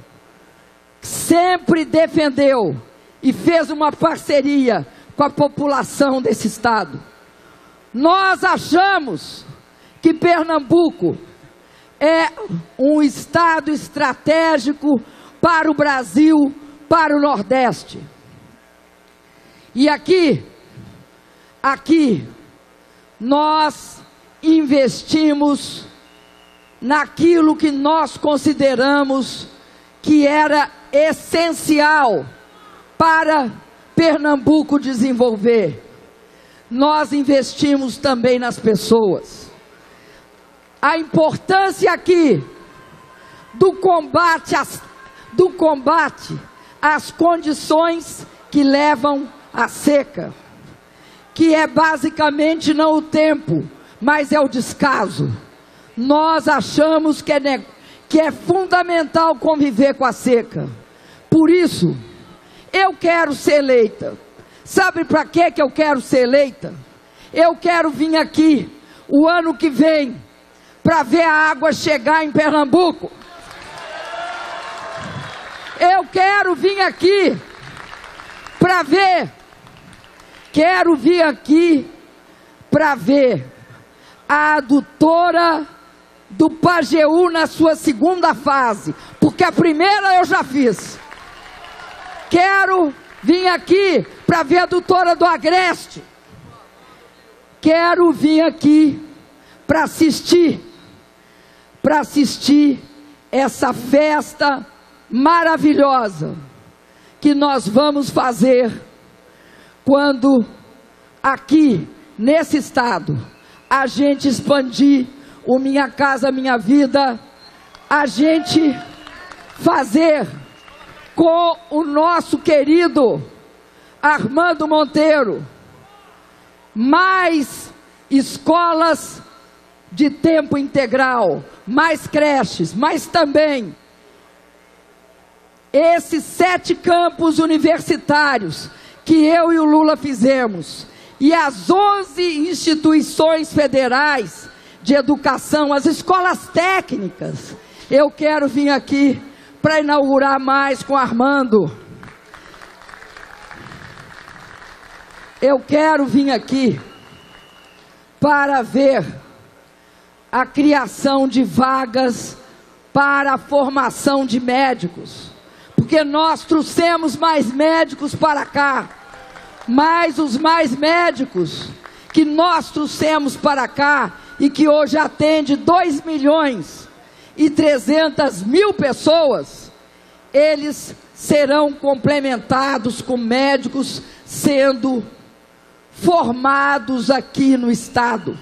e fez uma parceria com a população desse estado. Nós achamos que Pernambuco é um estado estratégico para o Brasil, para o Nordeste. E aqui nós investimos naquilo que nós consideramos que era essencial para Pernambuco desenvolver. Nós investimos também nas pessoas. A importância aqui do combate às condições que levam à seca, que é basicamente não o tempo, mas é o descaso. Nós achamos que é fundamental conviver com a seca. Por isso, eu quero ser eleita. Sabe para que eu quero ser eleita? Eu quero vir aqui o ano que vem para ver a água chegar em Pernambuco. Eu quero vir aqui para ver. Quero vir aqui para ver a adutora do Pajeú na sua segunda fase, porque a primeira eu já fiz. Quero vir aqui para ver a adutora do Agreste. Quero vir aqui para assistir essa festa maravilhosa que nós vamos fazer quando aqui nesse estado a gente expandir o Minha Casa Minha Vida, a gente fazer com o nosso querido Armando Monteiro mais escolas de tempo integral, mais creches, mas também esses 7 campos universitários que eu e o Lula fizemos, e as 11 instituições federais de educação, as escolas técnicas. Eu quero vir aqui para inaugurar mais com Armando. Eu quero vir aqui para ver a criação de vagas para a formação de médicos, porque nós trouxemos mais médicos para cá, mas os mais médicos que nós trouxemos para cá e que hoje atende 2.300.000 pessoas, eles serão complementados com médicos sendo formados aqui no estado.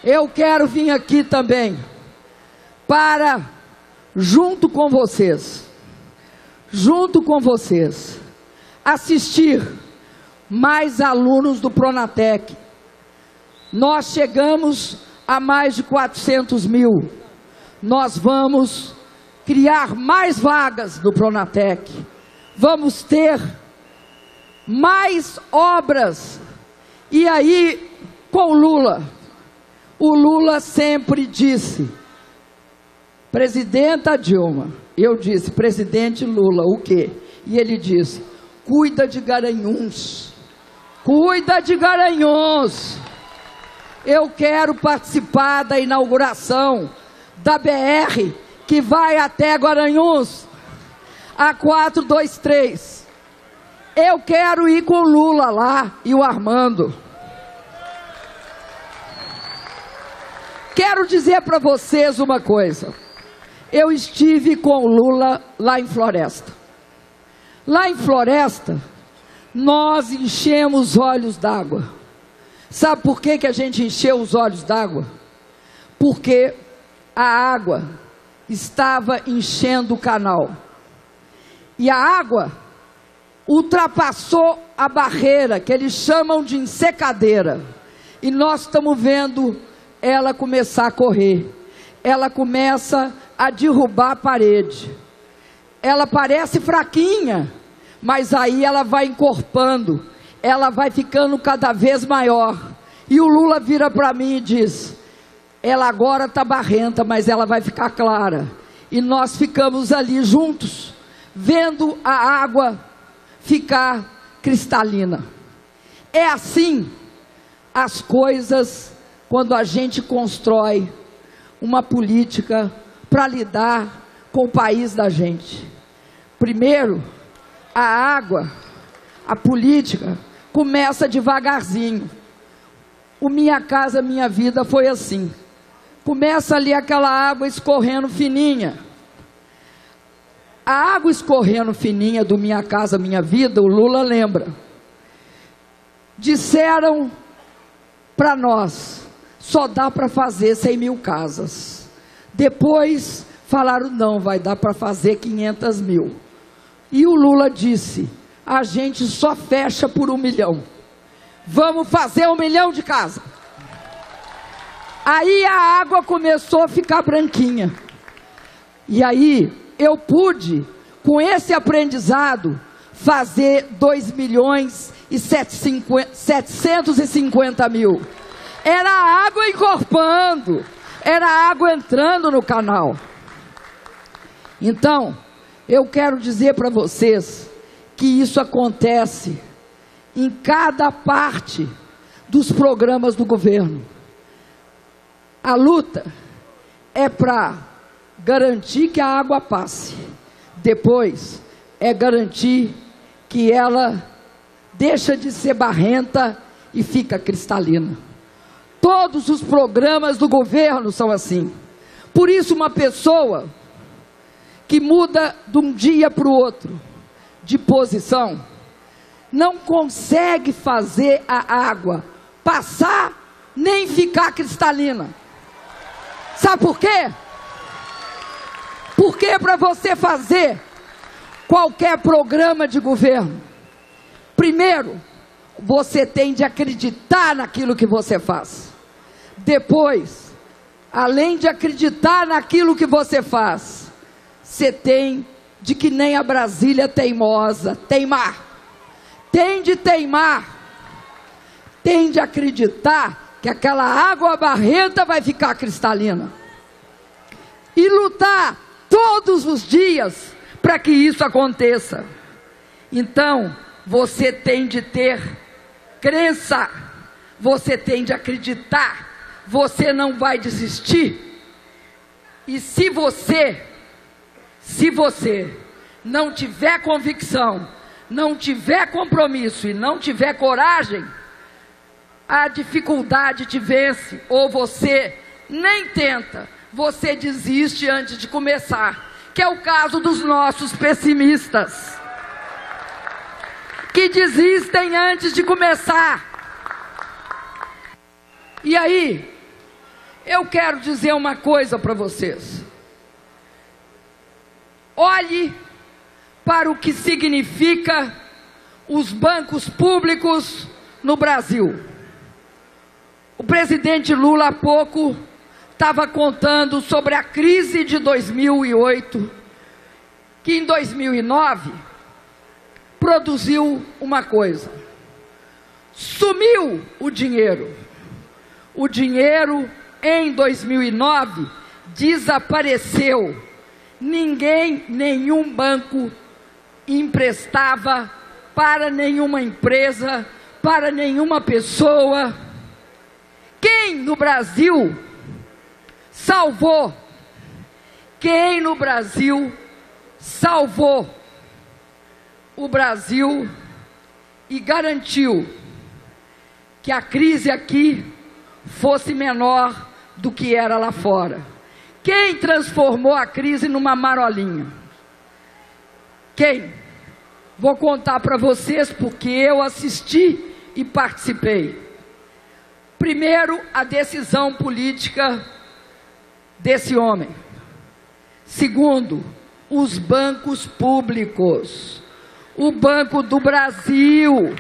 Eu quero vir aqui também para, junto com vocês, assistir mais alunos do Pronatec. Nós chegamos a mais de 400.000. Nós vamos criar mais vagas do Pronatec, vamos ter mais obras. E aí, com Lula, o Lula sempre disse, presidenta Dilma, eu disse, presidente Lula, o quê? E ele disse, cuida de Garanhuns, cuida de Garanhuns. Eu quero participar da inauguração da BR, que vai até Garanhuns, a 423. Eu quero ir com o Lula lá e o Armando. Quero dizer para vocês uma coisa. Eu estive com o Lula lá em Floresta. Lá em Floresta, nós enchemos os olhos d'água. Sabe por que a gente encheu os olhos d'água? Porque a água estava enchendo o canal. E a água ultrapassou a barreira, que eles chamam de ensecadeira. E nós estamos vendo ela começar a correr. Ela começa a derrubar a parede. Ela parece fraquinha, mas aí ela vai encorpando. Ela vai ficando cada vez maior. E o Lula vira para mim e diz, ela agora está barrenta, mas ela vai ficar clara. E nós ficamos ali juntos, vendo a água ficar cristalina. É assim as coisas quando a gente constrói uma política para lidar com o país da gente. Primeiro, a água, a política, começa devagarzinho. O Minha Casa Minha Vida foi assim. Começa ali aquela água escorrendo fininha. A água escorrendo fininha do Minha Casa Minha Vida, o Lula lembra. Disseram para nós, só dá para fazer 100 mil casas. Depois falaram, não, vai dar para fazer 500 mil. E o Lula disse, a gente só fecha por 1 milhão. Vamos fazer 1 milhão de casas. Aí a água começou a ficar branquinha. E aí eu pude, com esse aprendizado, fazer 2 milhões e 750 mil. Era a água encorpando, era a água entrando no canal. Então, eu quero dizer para vocês que isso acontece em cada parte dos programas do governo. A luta é para garantir que a água passe. Depois é garantir que ela deixa de ser barrenta e fica cristalina. Todos os programas do governo são assim. Por isso uma pessoa que muda de um dia para o outro de posição não consegue fazer a água passar nem ficar cristalina. Sabe por quê? Porque para você fazer qualquer programa de governo, primeiro, você tem de acreditar naquilo que você faz. Depois, além de acreditar naquilo que você faz, você tem de que nem a Brasília teimosa, teimar. Tem de teimar. Tem de acreditar que aquela água barrenta vai ficar cristalina. E lutar todos os dias para que isso aconteça. Então, você tem de ter crença, você tem de acreditar, você não vai desistir. E se você não tiver convicção, não tiver compromisso e não tiver coragem, a dificuldade te vence, ou você nem tenta, você desiste antes de começar, que é o caso dos nossos pessimistas, que desistem antes de começar. E aí, eu quero dizer uma coisa para vocês. Olhe para o que significa os bancos públicos no Brasil. O presidente Lula há pouco estava contando sobre a crise de 2008, que em 2009 produziu uma coisa: sumiu o dinheiro. O dinheiro em 2009 desapareceu. Ninguém, nenhum banco emprestava para nenhuma empresa, para nenhuma pessoa. Quem no Brasil salvou? Quem no Brasil salvou o Brasil e garantiu que a crise aqui fosse menor do que era lá fora? Quem transformou a crise numa marolinha? Quem? Vou contar para vocês porque eu assisti e participei. Primeiro, a decisão política desse homem. Segundo, os bancos públicos. O Banco do Brasil,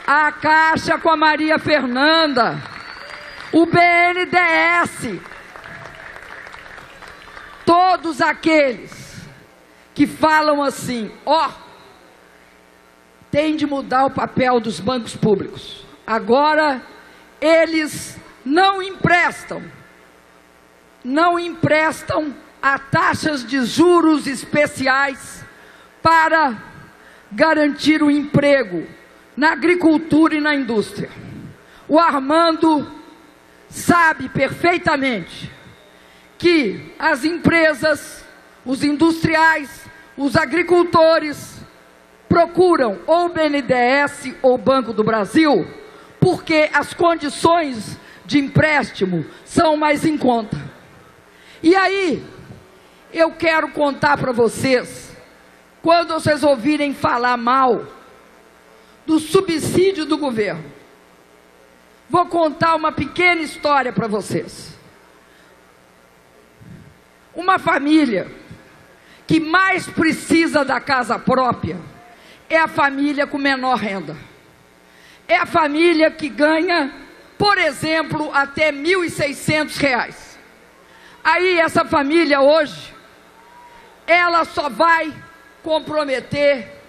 a Caixa com a Maria Fernanda, o BNDES, todos aqueles que falam assim: ó, tem de mudar o papel dos bancos públicos. Agora eles não emprestam a taxas de juros especiais para garantir o emprego na agricultura e na indústria. O Armando sabe perfeitamente que as empresas, os industriais, os agricultores procuram ou o BNDES ou o Banco do Brasil porque as condições de empréstimo são mais em conta. E aí, eu quero contar para vocês, quando vocês ouvirem falar mal do subsídio do governo, vou contar uma pequena história para vocês. Uma família que mais precisa da casa própria é a família com menor renda. É a família que ganha, por exemplo, até R$ 1.600. Aí essa família hoje, ela só vai comprometer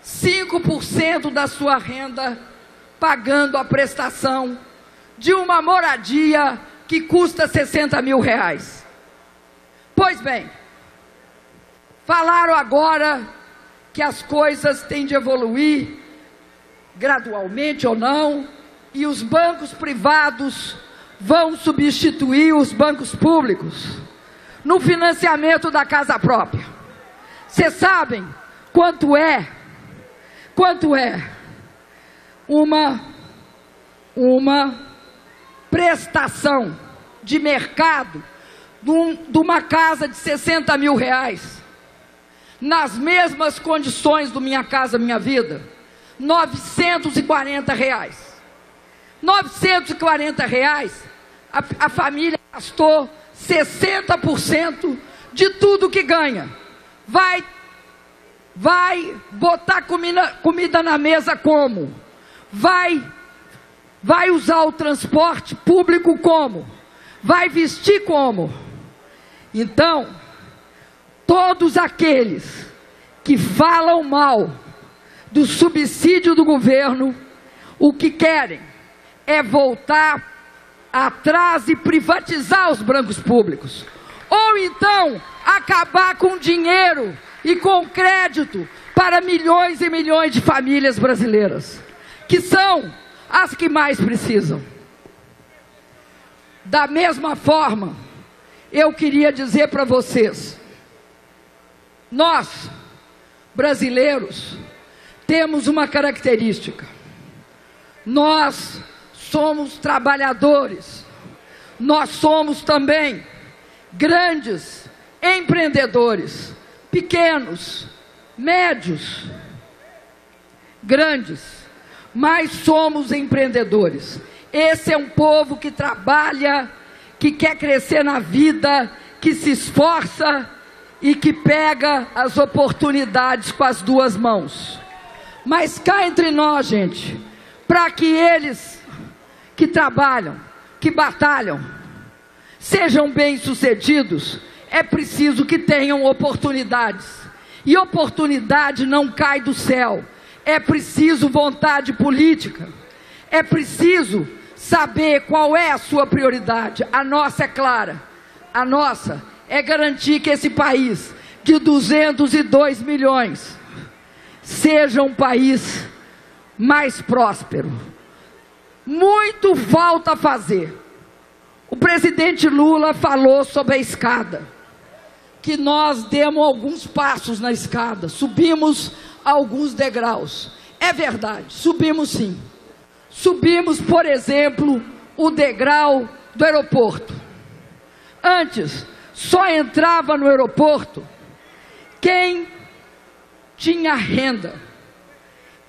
5% da sua renda pagando a prestação de uma moradia que custa R$ 60 mil. Pois bem, falaram agora que as coisas têm de evoluir gradualmente ou não, e os bancos privados vão substituir os bancos públicos no financiamento da casa própria. Vocês sabem quanto é uma prestação de mercado de uma casa de R$ 60 mil, nas mesmas condições do Minha Casa Minha Vida? R$ 940. R$ 940, a família gastou 60% de tudo que ganha. Vai botar comida na mesa como? Vai usar o transporte público como? Vai vestir como? Então, todos aqueles que falam mal do subsídio do governo, o que querem é voltar atrás e privatizar os bancos públicos. Ou então, acabar com dinheiro e com crédito para milhões e milhões de famílias brasileiras, que são as que mais precisam. Da mesma forma, eu queria dizer para vocês, nós, brasileiros, temos uma característica: nós somos trabalhadores, nós somos também grandes empreendedores, pequenos, médios, grandes, mas somos empreendedores. Esse é um povo que trabalha, que quer crescer na vida, que se esforça e que pega as oportunidades com as duas mãos. Mas cá entre nós, gente, para que eles que trabalham, que batalham, sejam bem-sucedidos, é preciso que tenham oportunidades. E oportunidade não cai do céu. É preciso vontade política. É preciso saber qual é a sua prioridade. A nossa é clara. A nossa é garantir que esse país, de 202 milhões, seja um país mais próspero. Muito falta fazer. O presidente Lula falou sobre a escada, que nós demos alguns passos na escada, subimos alguns degraus. É verdade, subimos sim. Subimos, por exemplo, o degrau do aeroporto. Antes, só entrava no aeroporto quem tinha renda.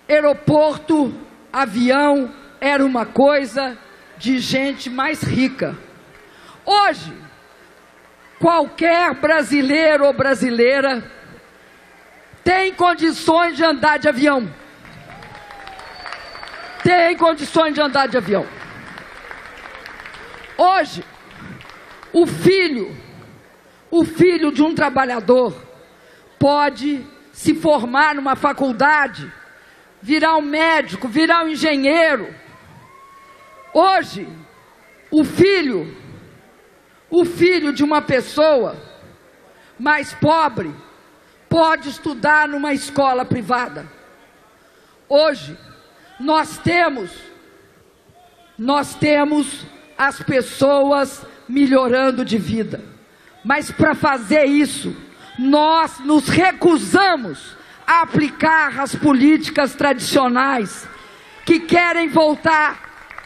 Aeroporto, avião, era uma coisa de gente mais rica. Hoje, qualquer brasileiro ou brasileira tem condições de andar de avião. Tem condições de andar de avião. Hoje, o filho de um trabalhador pode se formar numa faculdade, virar um médico, virar um engenheiro. Hoje, o filho de uma pessoa mais pobre pode estudar numa escola privada. Hoje, nós temos as pessoas melhorando de vida. Mas para fazer isso, nós nos recusamos a aplicar as políticas tradicionais que querem voltar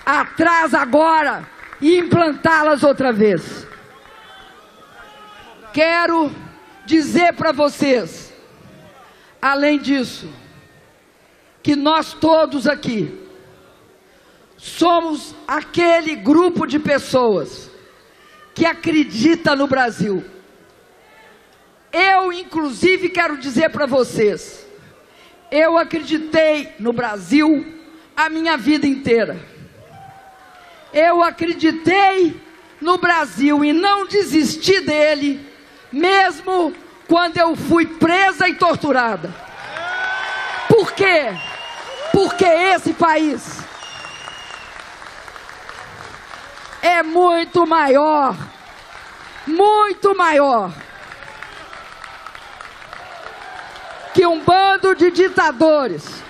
atrás agora e implantá-las outra vez. Quero dizer para vocês, além disso, que nós todos aqui somos aquele grupo de pessoas que acredita no Brasil. Eu, inclusive, quero dizer para vocês, eu acreditei no Brasil a minha vida inteira. Eu acreditei no Brasil e não desisti dele, mesmo quando eu fui presa e torturada. Por quê? Porque esse país é muito maior que um bando de ditadores.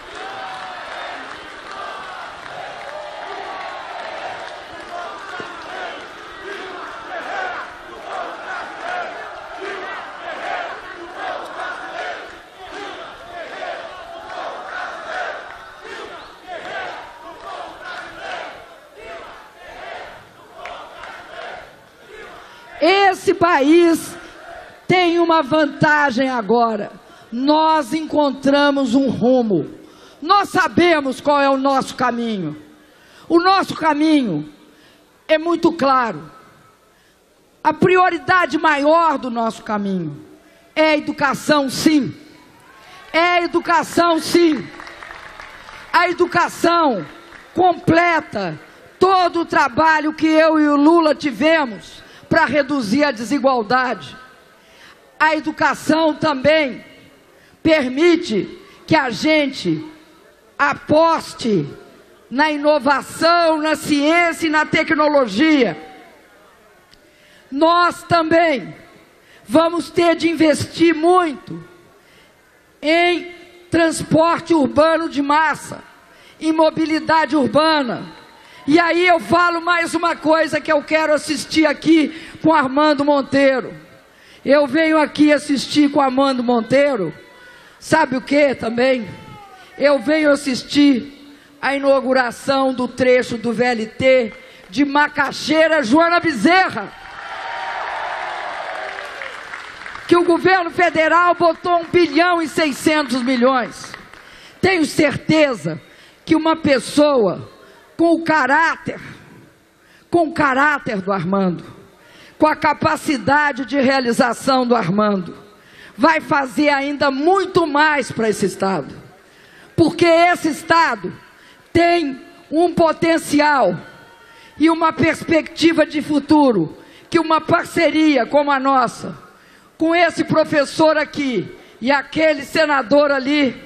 Esse país tem uma vantagem agora. Nós encontramos um rumo. Nós sabemos qual é o nosso caminho. O nosso caminho é muito claro. A prioridade maior do nosso caminho é a educação, sim. É a educação, sim. A educação completa todo o trabalho que eu e o Lula tivemos para reduzir a desigualdade. A educação também permite que a gente aposte na inovação, na ciência e na tecnologia. Nós também vamos ter de investir muito em transporte urbano de massa, em mobilidade urbana. E aí eu falo mais uma coisa que eu quero assistir aqui com Armando Monteiro. Eu venho aqui assistir com Armando Monteiro, sabe o que também? Eu venho assistir a inauguração do trecho do VLT de Macaxeira, Joana Bezerra, que o governo federal botou 1,6 bilhão. Tenho certeza que uma pessoa com o caráter do Armando, com a capacidade de realização do Armando, vai fazer ainda muito mais para esse Estado. Porque esse Estado tem um potencial e uma perspectiva de futuro, que uma parceria como a nossa, com esse professor aqui, e aquele senador ali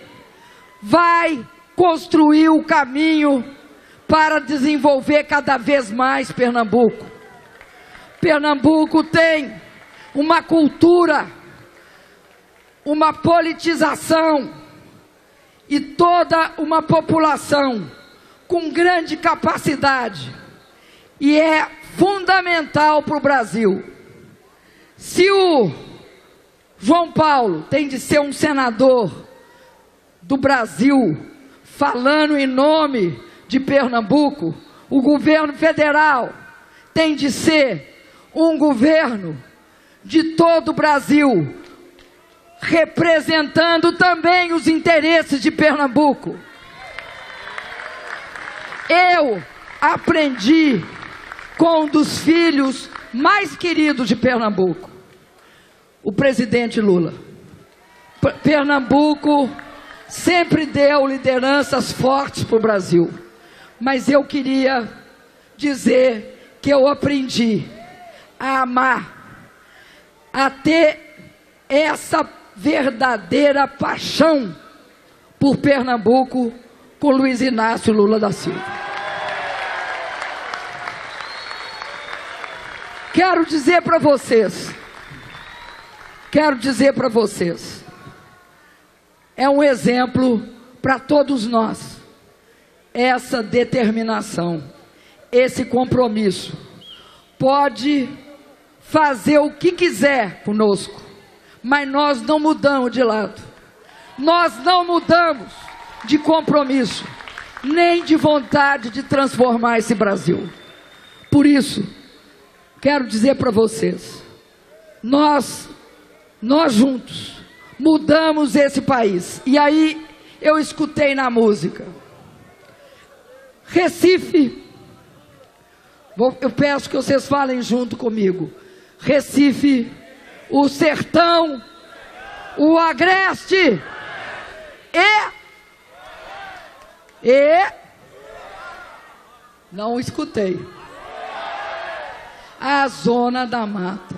vai construir o caminho para desenvolver cada vez mais Pernambuco. Pernambuco tem uma cultura, uma politização e toda uma população com grande capacidade, e é fundamental para o Brasil. Se o João Paulo tem de ser um senador do Brasil, falando em nome de Pernambuco, o governo federal tem de ser um governo de todo o Brasil, representando também os interesses de Pernambuco. Eu aprendi com um dos filhos mais queridos de Pernambuco, o presidente Lula. Pernambuco sempre deu lideranças fortes para o Brasil, mas eu queria dizer que eu aprendi a amar, a ter essa verdadeira paixão por Pernambuco com Luiz Inácio Lula da Silva. Quero dizer para vocês, é um exemplo para todos nós, essa determinação, esse compromisso. Pode fazer o que quiser conosco, mas nós não mudamos de lado, nós não mudamos de compromisso, nem de vontade de transformar esse Brasil. Por isso, quero dizer para vocês, nós juntos mudamos esse país. E aí eu escutei na música, Recife, eu peço que vocês falem junto comigo, Recife, o sertão, o agreste e não escutei, a zona da mata.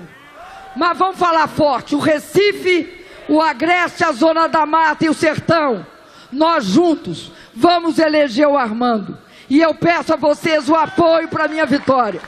Mas vamos falar forte, o Recife, o agreste, a zona da mata e o sertão, nós juntos vamos eleger o Armando. E eu peço a vocês o apoio para a minha vitória.